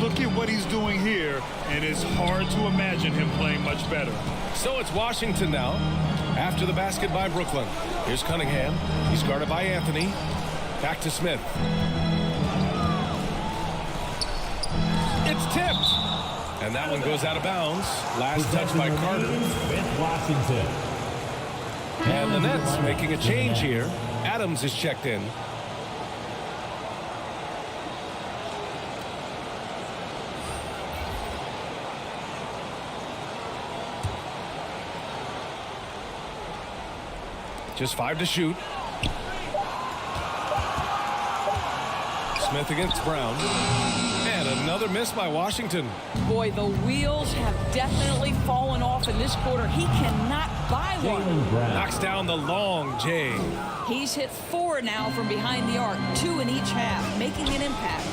Look at what he's doing here, and it's hard to imagine him playing much better. So it's Washington now, after the basket by Brooklyn. Here's Cunningham. He's guarded by Anthony. Back to Smith. It's tipped. And that one goes out of bounds. Last touch by Carter. With Washington. And the Nets making a change here. Adams is checked in. Just 5 to shoot. Smith against Brown. And another miss by Washington. Boy, the wheels have definitely fallen off in this quarter. He cannot buy one. Knocks down the long J. He's hit 4 now from behind the arc, 2 in each half, making an impact.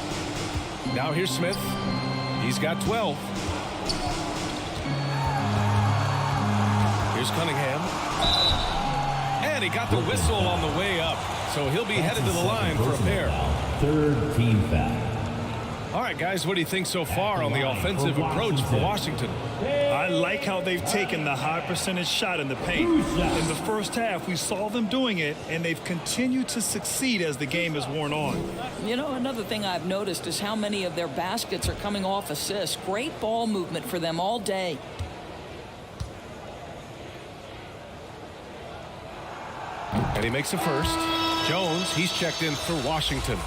Now here's Smith. He's got 12. Here's Cunningham. And he got the whistle on the way up. So he'll be headed to the line for a pair. Third team foul. All right, guys, what do you think so far on the offensive approach for Washington? I like how they've taken the high percentage shot in the paint. In the first half, we saw them doing it, and they've continued to succeed as the game has worn on. You know, another thing I've noticed is how many of their baskets are coming off assists. Great ball movement for them all day. And he makes a first. Jones, he's checked in for Washington.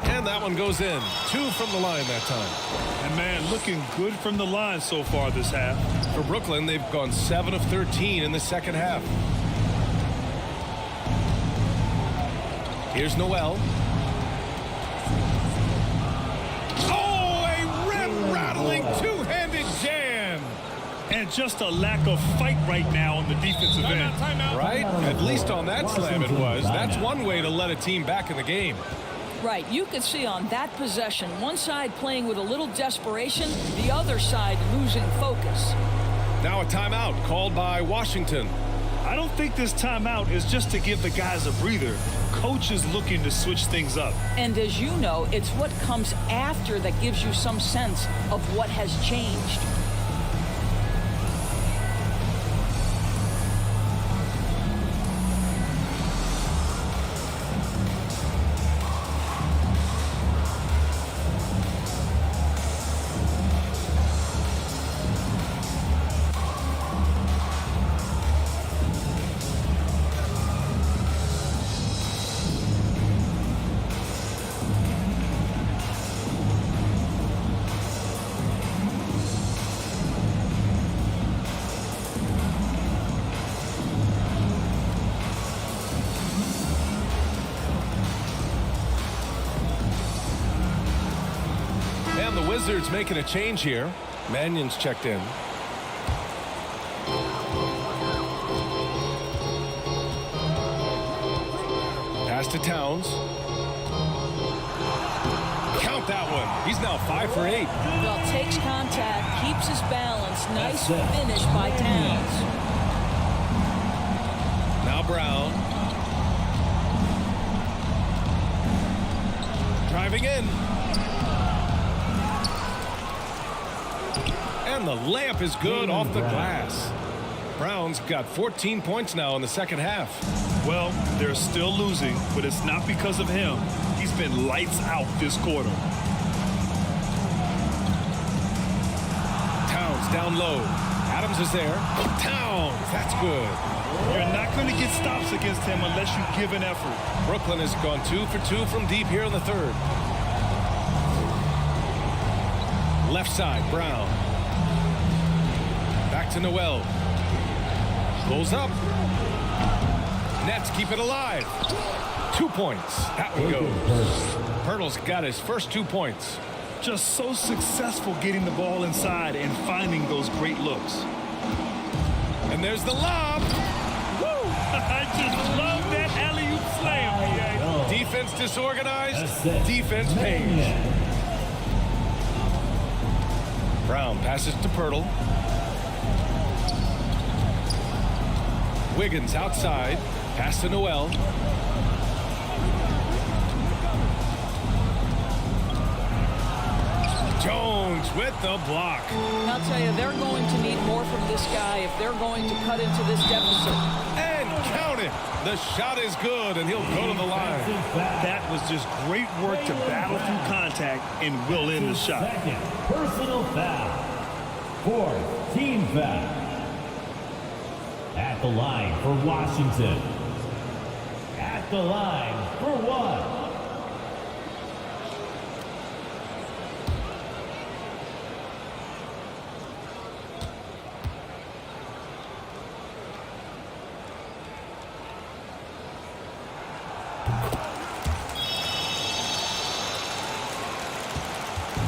And that one goes in. 2 from the line that time. And man, looking good from the line so far this half. For Brooklyn, they've gone 7 of 13 in the second half. Here's Noel. Oh, a rim-rattling two-handed jam. And just a lack of fight right now on the defensive end. Right? At least on that slam it was. That's one way to let a team back in the game. Right, you could see on that possession, one side playing with a little desperation, the other side losing focus. Now a timeout called by Washington. I don't think this timeout is just to give the guys a breather. Coach is looking to switch things up. And as you know, it's what comes after that gives you some sense of what has changed. And the Wizards making a change here. Mannion's checked in. Pass to Towns. Count that one. He's now 5 for 8. Well, takes contact, keeps his balance. Nice finish by Towns. Now Brown. Driving in. And the layup is good off the glass. Brown's got 14 points now in the second half. Well, they're still losing, but it's not because of him. He's been lights out this quarter. Towns down low. Adams is there. Towns, that's good. You're not going to get stops against him unless you give an effort. Brooklyn has gone 2 for 2 from deep here in the third. Left side, Brown. Back to Noel. Pulls up. Nets keep it alive. 2 points. That one goes. Pirtle's got his first 2 points. Just so successful getting the ball inside and finding those great looks. And there's the lob. Woo! I just love that alley-oop slam. Defense disorganized. Defense pays. Brown passes to Pirtle. Wiggins outside. Pass to Noel. Jones with the block. I'll tell you, they're going to need more from this guy if they're going to cut into this deficit. And count it. The shot is good, and he'll go to the line. That was just great work to battle through contact and will end the shot. Second personal foul. Fourth team foul. At the line for Washington. At the line for one.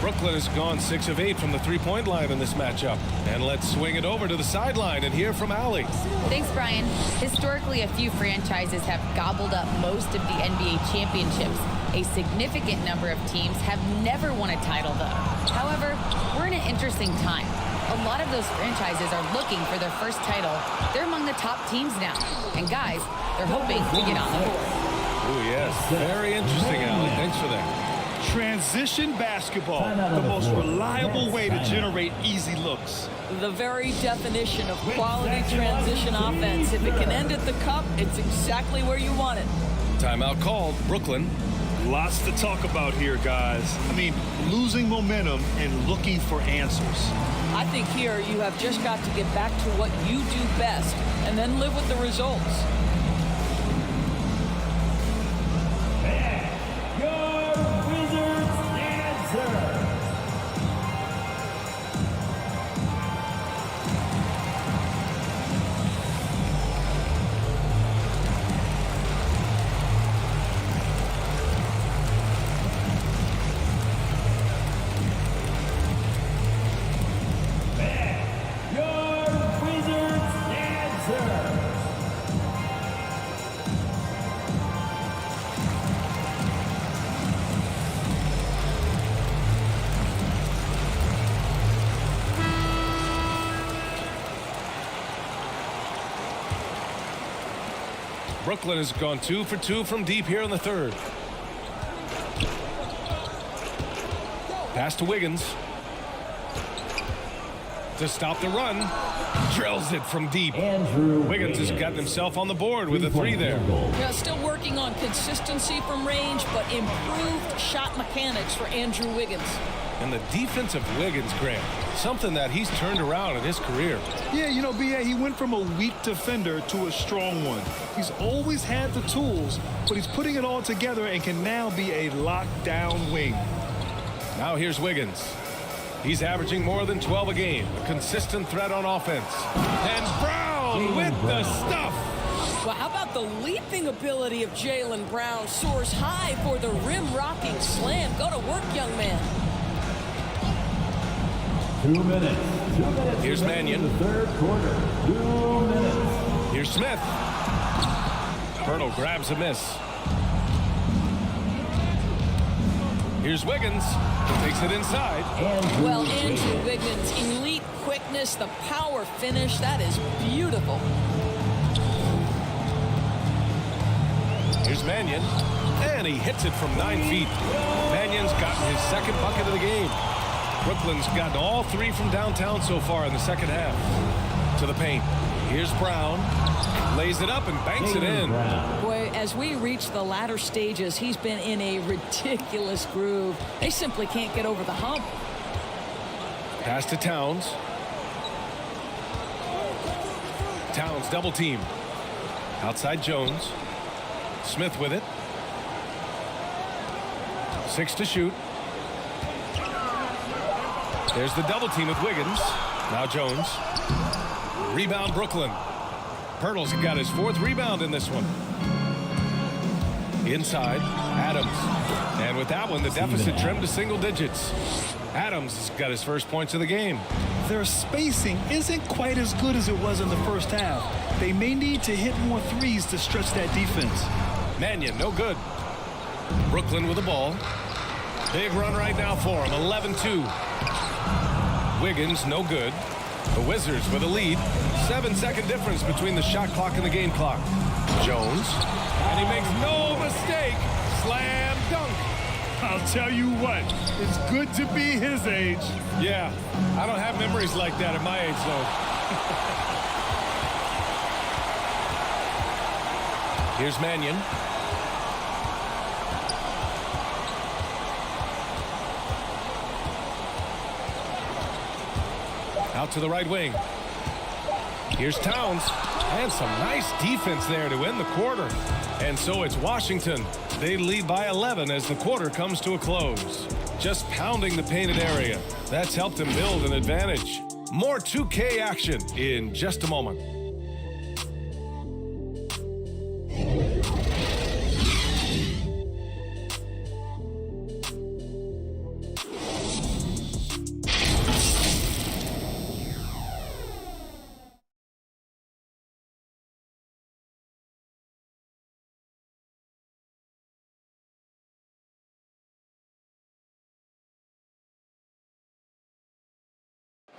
Brooklyn has gone 6 of 8 from the three-point line in this matchup. And let's swing it over to the sideline and hear from Allie. Thanks, Brian. Historically, a few franchises have gobbled up most of the NBA championships. A significant number of teams have never won a title, though. However, we're in an interesting time. A lot of those franchises are looking for their first title. They're among the top teams now. And guys, they're hoping to get on the board. Oh, yes. Very interesting, Allie. Thanks for that. Transition basketball, the most reliable way to generate easy looks. The very definition of quality transition offense. If it can end at the cup, it's exactly where you want it. Timeout called. Brooklyn. Lots to talk about here, guys. I mean, losing momentum and looking for answers. I think here you have just got to get back to what you do best and then live with the results. Your Wizards answer. Brooklyn has gone 2 for 2 from deep here in the third. Pass to Wiggins. To stop the run. Drills it from deep. Wiggins has gotten himself on the board with a 3 there. Yeah, still working on consistency from range, but improved shot mechanics for Andrew Wiggins. And the defense of Wiggins, Grant, something that he's turned around in his career. Yeah, you know, B.A., he went from a weak defender to a strong one. He's always had the tools, but he's putting it all together and can now be a lockdown wing. Now here's Wiggins. He's averaging more than 12 a game, a consistent threat on offense. And Brown with the stuff. Well, how about the leaping ability of Jaylen Brown? Soars high for the rim-rocking slam. Go to work, young man. 2 minutes. 2 minutes. Here's Mannion. The third quarter. 2 minutes. Here's Smith. Pirtle grabs a miss. Here's Wiggins. Takes it inside. Well, Andrew Wiggins, elite quickness, the power finish. That is beautiful. Here's Mannion. And he hits it from 9 feet. Mannion's gotten his second bucket of the game. Brooklyn's gotten all 3 from downtown so far in the second half. To the paint. Here's Brown. Lays it up and banks it in. Boy, as we reach the latter stages, he's been in a ridiculous groove. They simply can't get over the hump. Pass to Towns. Towns double team. Outside Jones. Smith with it. 6 to shoot. There's the double team with Wiggins. Now Jones. Rebound Brooklyn. Pirtle's got his 4th rebound in this one. Inside, Adams. And with that one, the deficit trimmed to single digits. Adams has got his first points of the game. Their spacing isn't quite as good as it was in the first half. They may need to hit more threes to stretch that defense. Mannion, no good. Brooklyn with the ball. Big run right now for him, 11-2. Wiggins, no good. The Wizards with a lead. 7-second difference between the shot clock and the game clock. Jones. And he makes no mistake. Slam dunk. I'll tell you what, it's good to be his age. Yeah, I don't have memories like that at my age, though. Here's Mannion. Out to the right wing. Here's Towns. And some nice defense there to end the quarter. And so it's Washington. They lead by 11 as the quarter comes to a close. Just pounding the painted area. That's helped them build an advantage. More 2K action in just a moment.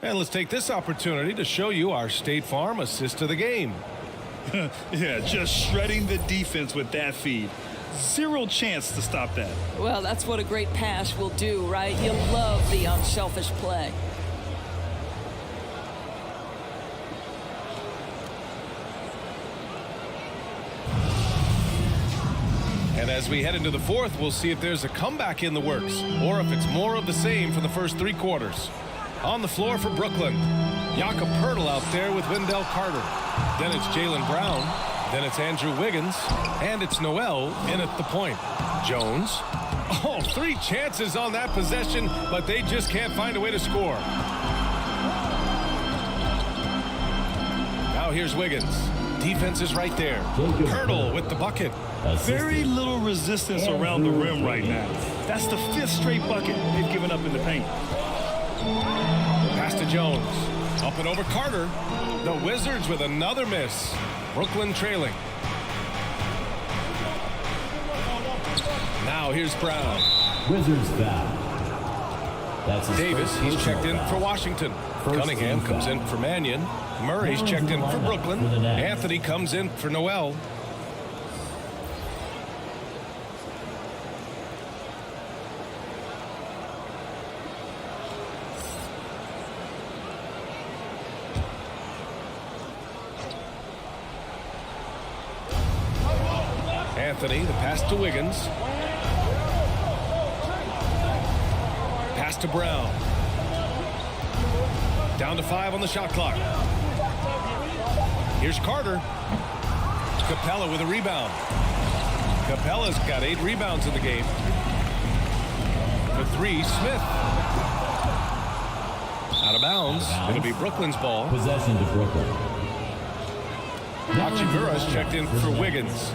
And let's take this opportunity to show you our State Farm assist of the game. Yeah, just shredding the defense with that feed. Zero chance to stop that. Well, that's what a great pass will do, right? You love the unselfish play. And as we head into the fourth, we'll see if there's a comeback in the works or if it's more of the same for the first 3 quarters. On the floor for Brooklyn, Jakob Poeltl out there with Wendell Carter. Then it's Jaylen Brown. Then it's Andrew Wiggins. And it's Noel in at the point. Jones. Oh, 3 chances on that possession, but they just can't find a way to score. Now here's Wiggins. Defense is right there. Poeltl with the bucket. Very little resistance around the rim right now. That's the 5th straight bucket they've given up in the paint. Pass to Jones. Up and over Carter. The Wizards with another miss. Brooklyn trailing. Now here's Brown. Wizards foul. That's his Davis, first he's checked in foul. for Washington. First Cunningham team comes foul. in for Mannion. Murray's checked in for Brooklyn. For the Nets. Anthony comes in for Noel. Anthony, the pass to Wiggins. Pass to Brown. Down to 5 on the shot clock. Here's Carter. Capella with a rebound. Capella's got 8 rebounds in the game. For 3, Smith. Out of bounds. It'll be Brooklyn's ball. Possession to Brooklyn. Hachimura's checked in for Wiggins.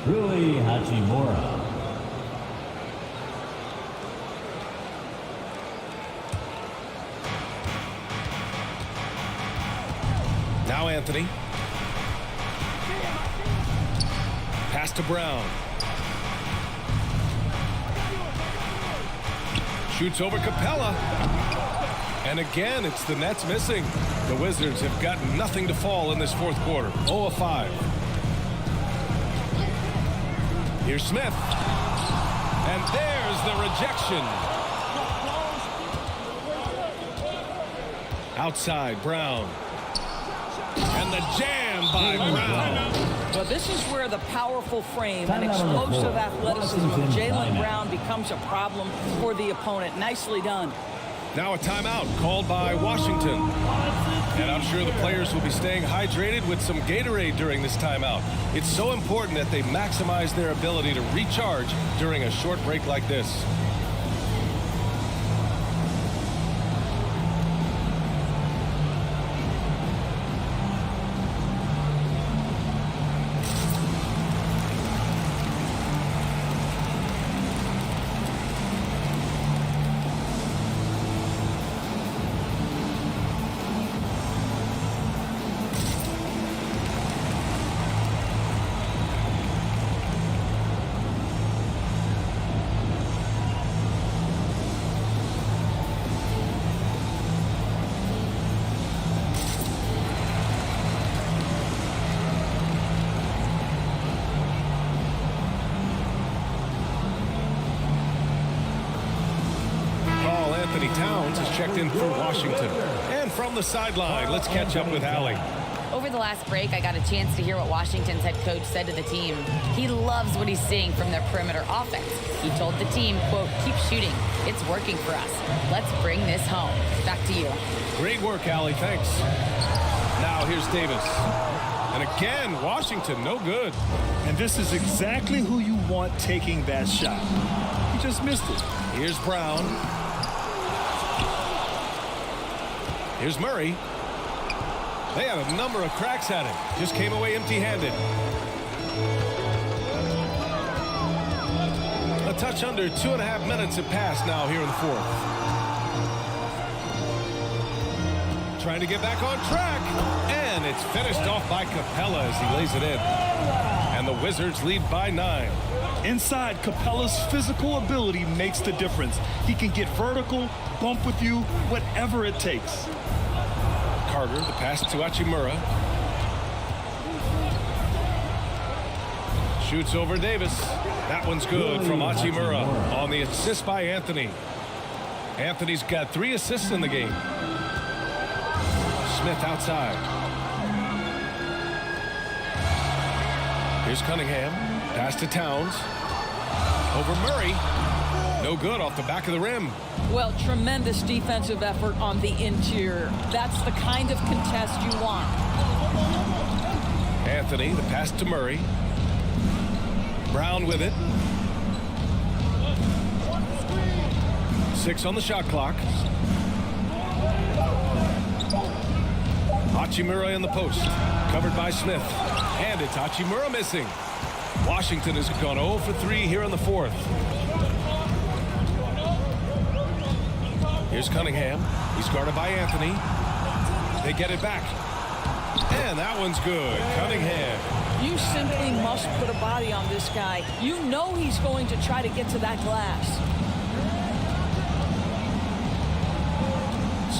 Rui Hachimura. Now Anthony. Pass to Brown. Shoots over Capella. And again, it's the Nets missing. The Wizards have got nothing to fall in this fourth quarter. 0 of 5. Here's Smith. And there's the rejection. Outside, Brown. And the jam by Brown. Well, this is where the powerful frame and explosive athleticism of Jaylen Brown becomes a problem for the opponent. Nicely done. Now a timeout called by Washington. And I'm sure the players will be staying hydrated with some Gatorade during this timeout. It's so important that they maximize their ability to recharge during a short break like this. Anthony Towns is checked in for Washington. And from the sideline, let's catch up with Allie. Over the last break, I got a chance to hear what Washington's head coach said to the team. He loves what he's seeing from their perimeter offense. He told the team, quote, "Keep shooting. It's working for us. Let's bring this home." Back to you. Great work, Allie. Thanks. Now here's Davis. And again, Washington, no good. And this is exactly who you want taking that shot. He just missed it. Here's Brown. Here's Murray. They had a number of cracks at it. Just came away empty-handed. A touch under 2.5 minutes have passed now here in the fourth. Trying to get back on track. And it's finished off by Capella as he lays it in. And the Wizards lead by 9. Inside, Capella's physical ability makes the difference. He can get vertical, bump with you, whatever it takes. Carter, the pass to Hachimura. Shoots over Davis. That one's good from Hachimura on the assist by Anthony. Anthony's got 3 assists in the game. Smith outside. Here's Cunningham. Pass to Towns. Over Murray. No good off the back of the rim. Well, tremendous defensive effort on the interior. That's the kind of contest you want. Anthony, the pass to Murray. Brown with it. 6 on the shot clock. Hachimura in the post. Covered by Smith. And it's Hachimura missing. Washington has gone 0 for 3 here in the 4th. Here's Cunningham. He's guarded by Anthony. They get it back. And that one's good. Cunningham. You simply must put a body on this guy. You know he's going to try to get to that glass.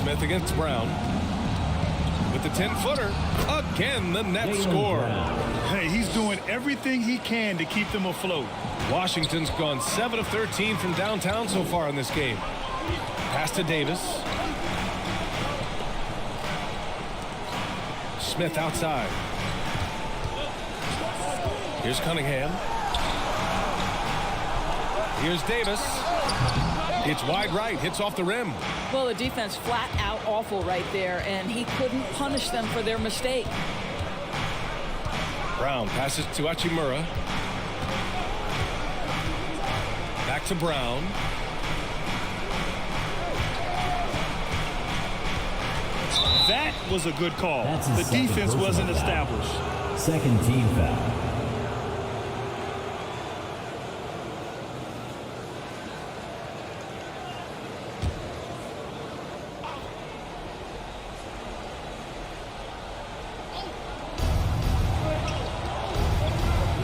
Smith against Brown. With the 10-footer. Again, the net score. Hey, he's doing everything he can to keep them afloat. Washington's gone 7 of 13 from downtown so far in this game. Pass to Davis. Smith outside. Here's Cunningham. Here's Davis. It's wide right. Hits off the rim. Well, the defense flat out awful right there, and he couldn't punish them for their mistake. Brown passes to Hachimura. Back to Brown. That was a good call. The defense wasn't established. Second team foul.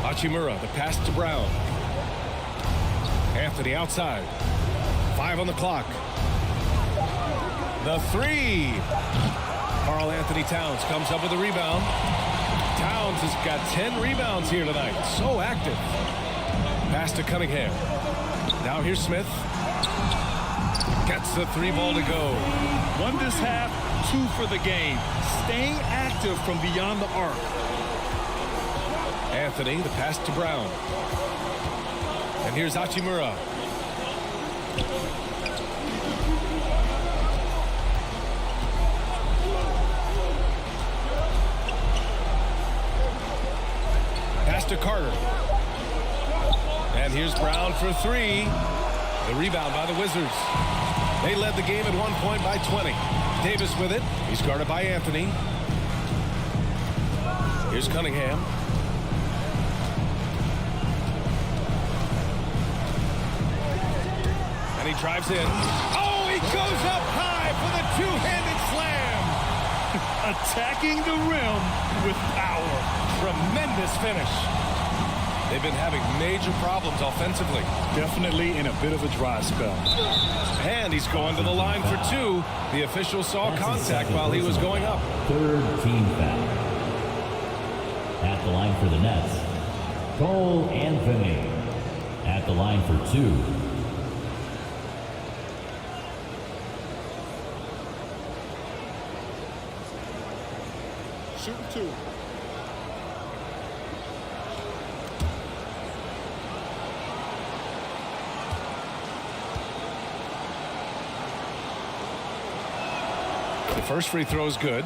Hachimura, the pass to Brown. Anthony outside. 5 on the clock. The 3. Karl Anthony Towns comes up with a rebound. Towns has got 10 rebounds here tonight. So active. Pass to Cunningham. Now here's Smith. Gets the 3 ball to go. 1 this half, 2 for the game. Staying active from beyond the arc. Anthony, the pass to Brown. And here's Hachimura. Pass to Carter. And here's Brown for 3. The rebound by the Wizards. They led the game at 1 point by 20. Davis with it. He's guarded by Anthony. Here's Cunningham. And he drives in. Oh, he goes up high for the 2-handed slam. Attacking the rim with power. Tremendous finish. They've been having major problems offensively. Definitely in a bit of a dry spell. And he's going to the line for 2. The official saw contact while he was going up. Third team foul. At the line for the Nets, Cole Anthony. At the line for 2. Shooting 2. The first free throw is good.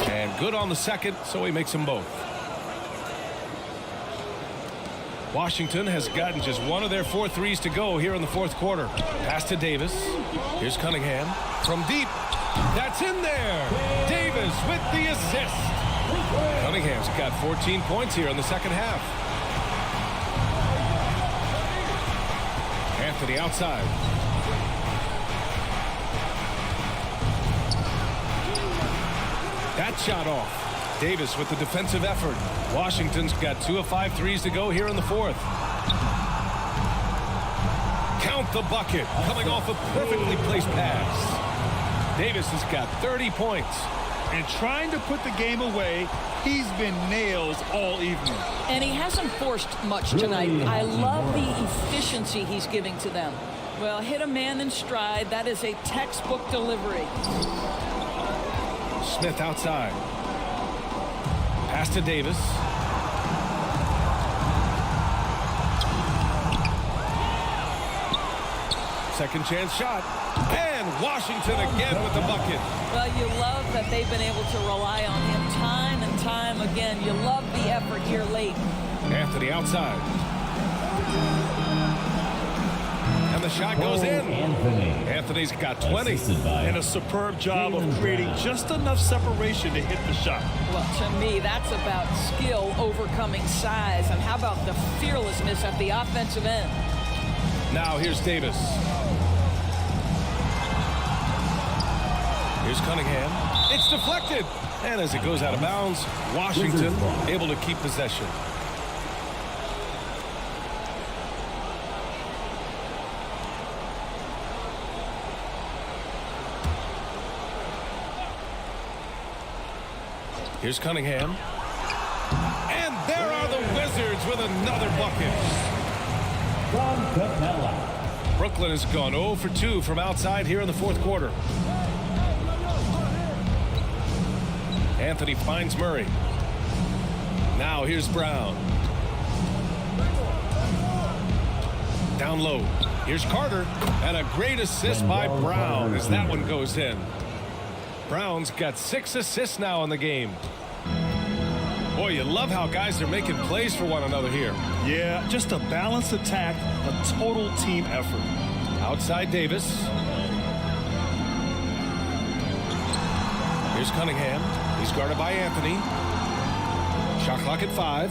And good on the second, so he makes them both. Washington has gotten just 1 of their 4 threes to go here in the 4th quarter. Pass to Davis. Here's Cunningham from deep. That's in there. Davis with the assist. Cunningham's got 14 points here in the second half. Anthony outside. That shot off. Davis with the defensive effort. Washington's got 2 of 5 threes to go here in the fourth. Count the bucket, coming off a perfectly placed pass. Davis has got 30 points. And trying to put the game away, he's been nails all evening. And he hasn't forced much tonight. I love the efficiency he's giving to them. Well, hit a man in stride. That is a textbook delivery. Smith outside. Pass to Davis. Second chance shot. And Washington again with the bucket. Well, you love that they've been able to rely on him time and time again. You love the effort here late. Anthony outside. And the shot goes in. Anthony's got 20. And a superb job of creating just enough separation to hit the shot. Well, to me, that's about skill overcoming size. And how about the fearlessness at the offensive end? Now here's Davis. Here's Cunningham. It's deflected. And as it goes out of bounds, Washington able to keep possession. Here's Cunningham. And there are the Wizards with another bucket. From Capella. Brooklyn has gone 0 for 2 from outside here in the fourth quarter. Anthony finds Murray. Now here's Brown. Down low. Here's Carter. And a great assist by Brown as that one goes in. Brown's got 6 assists now in the game. Boy, you love how guys are making plays for one another here. Yeah, just a balanced attack, a total team effort. Outside Davis. Here's Cunningham. He's guarded by Anthony. Shot clock at 5.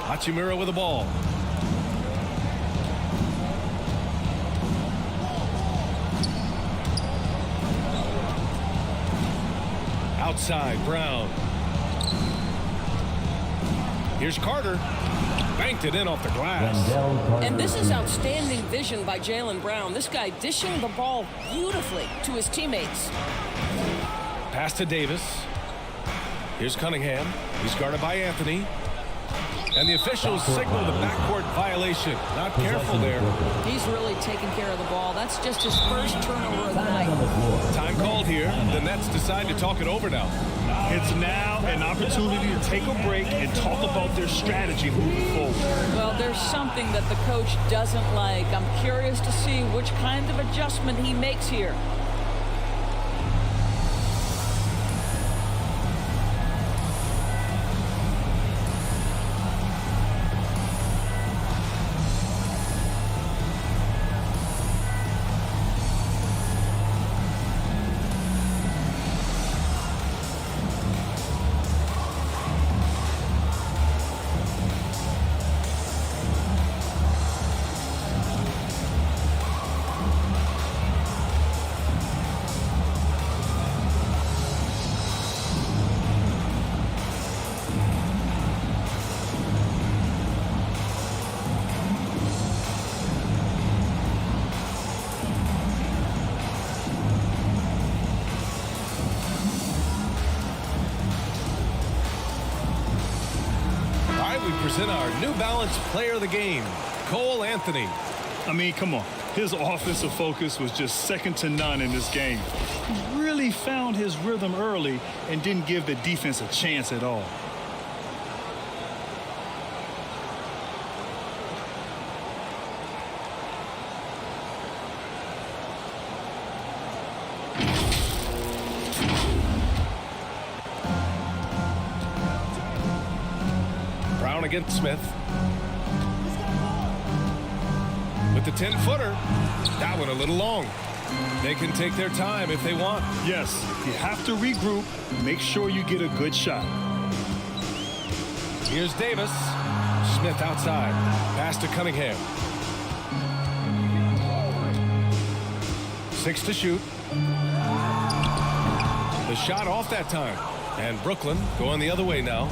Hachimura with the ball. Outside, Brown. Here's Carter. Banked it in off the glass. And this is outstanding vision by Jaylen Brown. This guy dishing the ball beautifully to his teammates. Pass to Davis. Here's Cunningham. He's guarded by Anthony. And the officials signal the backcourt violation. Not careful there. He's really taking care of the ball. That's just his first turnover of the night. Time called here. The Nets decide to talk it over now. It's now an opportunity to take a break and talk about their strategy moving forward. Well, there's something that the coach doesn't like. I'm curious to see which kind of adjustment he makes here. Present our New Balance player of the game, Cole Anthony. I mean, come on. His offensive focus was just second to none in this game. He really found his rhythm early and didn't give the defense a chance at all. Against Smith. With the 10-footer. That one a little long. They can take their time if they want. Yes, you have to regroup. Make sure you get a good shot. Here's Davis. Smith outside. Pass to Cunningham. 6 to shoot. The shot off that time. And Brooklyn going the other way now.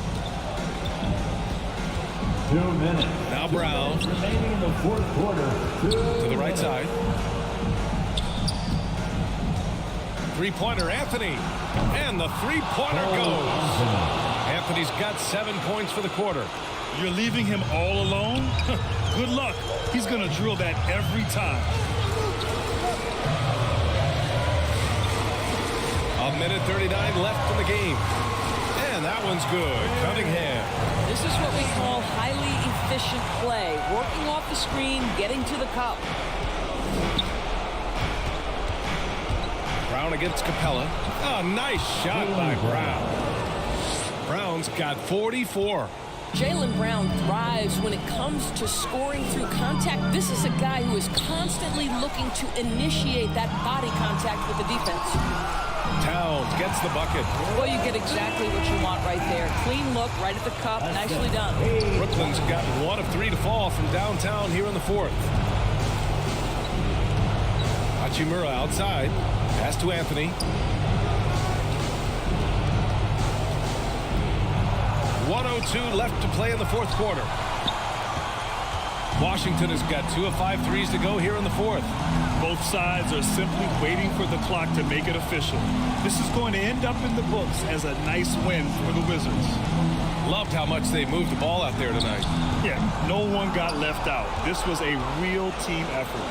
2 minutes. Now Brown. Remaining in the fourth quarter. To the right side. Three-pointer, Anthony. And the three-pointer goes. Anthony's got 7 points for the quarter. You're leaving him all alone? Good luck. He's going to drill that every time. A minute 39 left in the game. And that one's good. Cunningham. This is what we call highly efficient play. Working off the screen, getting to the cup. Brown against Capella. Oh, nice shot by Brown. Brown's got 44. Jaylen Brown thrives when it comes to scoring through contact. This is a guy who is constantly looking to initiate that body contact with the defense. Towns gets the bucket. Well, you get exactly what you want right there. Clean look, right at the cup. Nicely done. Brooklyn's got 1 of 3 to fall from downtown here in the fourth. Hachimura outside. Pass to Anthony. 1:02 left to play in the fourth quarter. Washington has got 2 of 5 threes to go here in the fourth. Both sides are simply waiting for the clock to make it official. This is going to end up in the books as a nice win for the Wizards. Loved how much they moved the ball out there tonight. Yeah, no one got left out. This was a real team effort.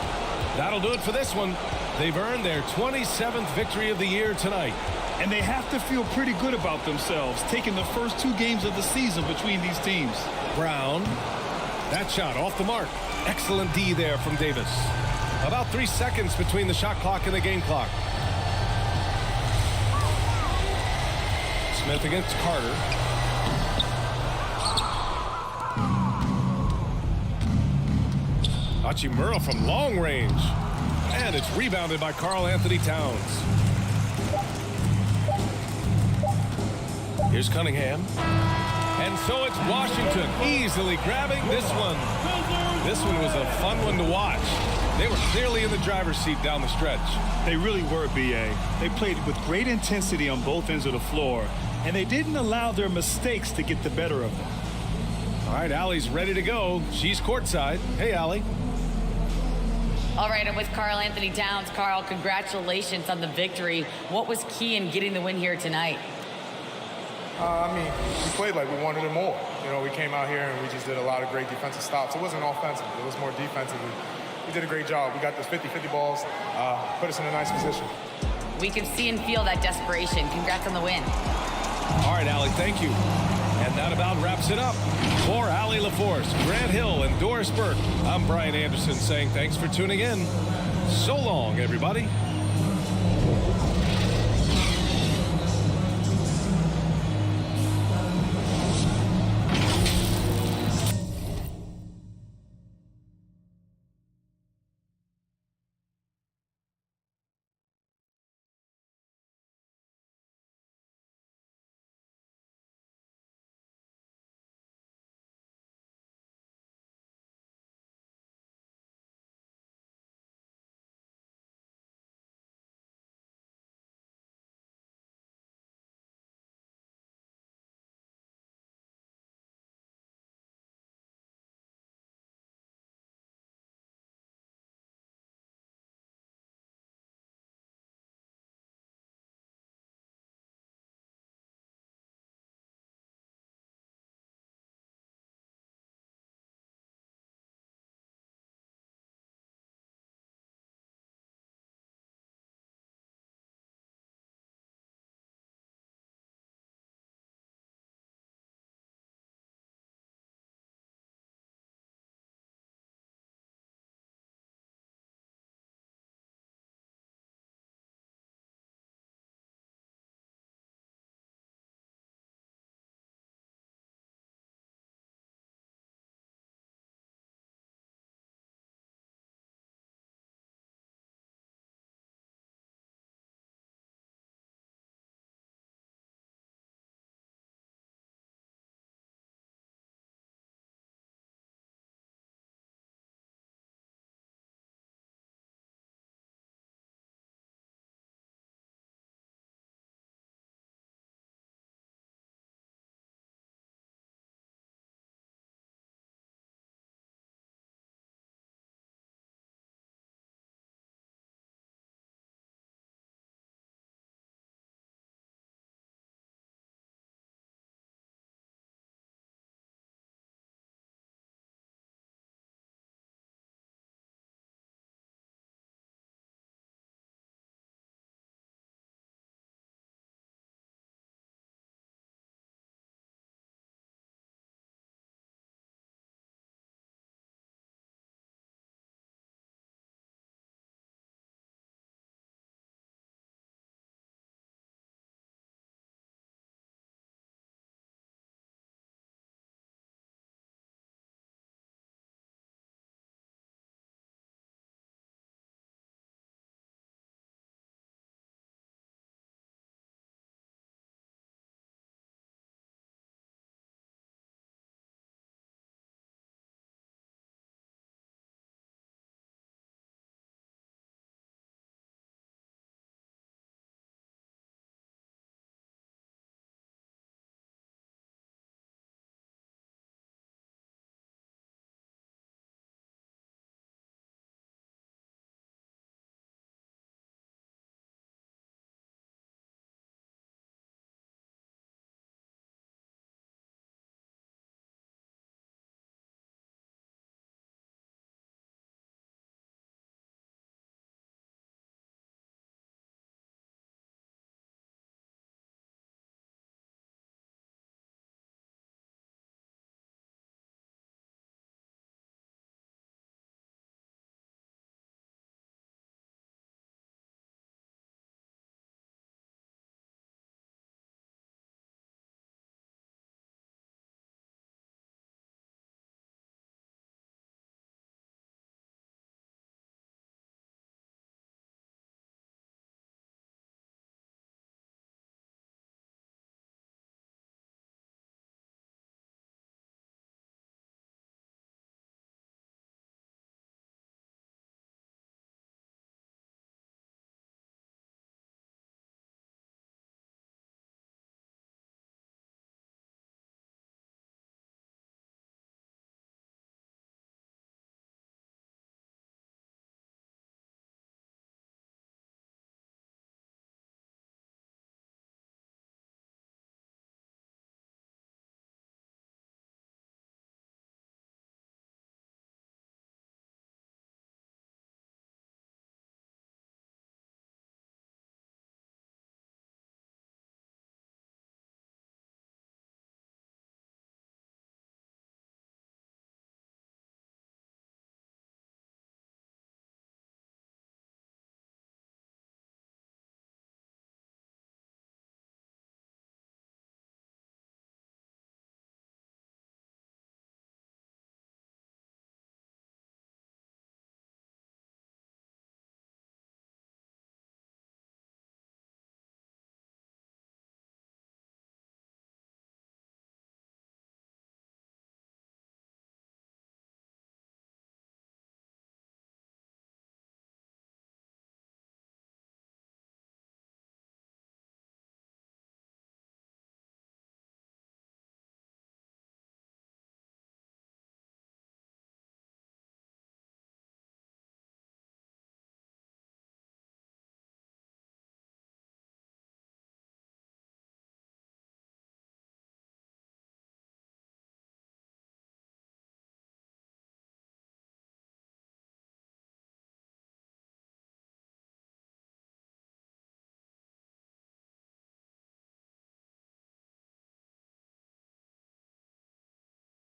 That'll do it for this one. They've earned their 27th victory of the year tonight. And they have to feel pretty good about themselves, taking the first 2 games of the season between these teams. Brown. That shot off the mark. Excellent D there from Davis. About 3 seconds between the shot clock and the game clock. Smith against Carter. Hachimura from long range. And it's rebounded by Karl Anthony Towns. Here's Cunningham. And so it's Washington easily grabbing this one. This one was a fun one to watch. They were clearly in the driver's seat down the stretch. They really were, B.A. They played with great intensity on both ends of the floor, and they didn't allow their mistakes to get the better of them. All right, Allie's ready to go. She's courtside. Hey, Allie. All right, I'm with Karl Anthony Towns. Karl, congratulations on the victory. What was key in getting the win here tonight? We played like we wanted it more. You know, we came out here and we just did a lot of great defensive stops. It wasn't offensive. It was more defensively. We did a great job. We got those 50-50 balls, put us in a nice position. We could see and feel that desperation. Congrats on the win. All right, Allie, thank you. And that about wraps it up. For Allie LaForce, Grant Hill, and Doris Burke, I'm Brian Anderson saying thanks for tuning in. So long, everybody.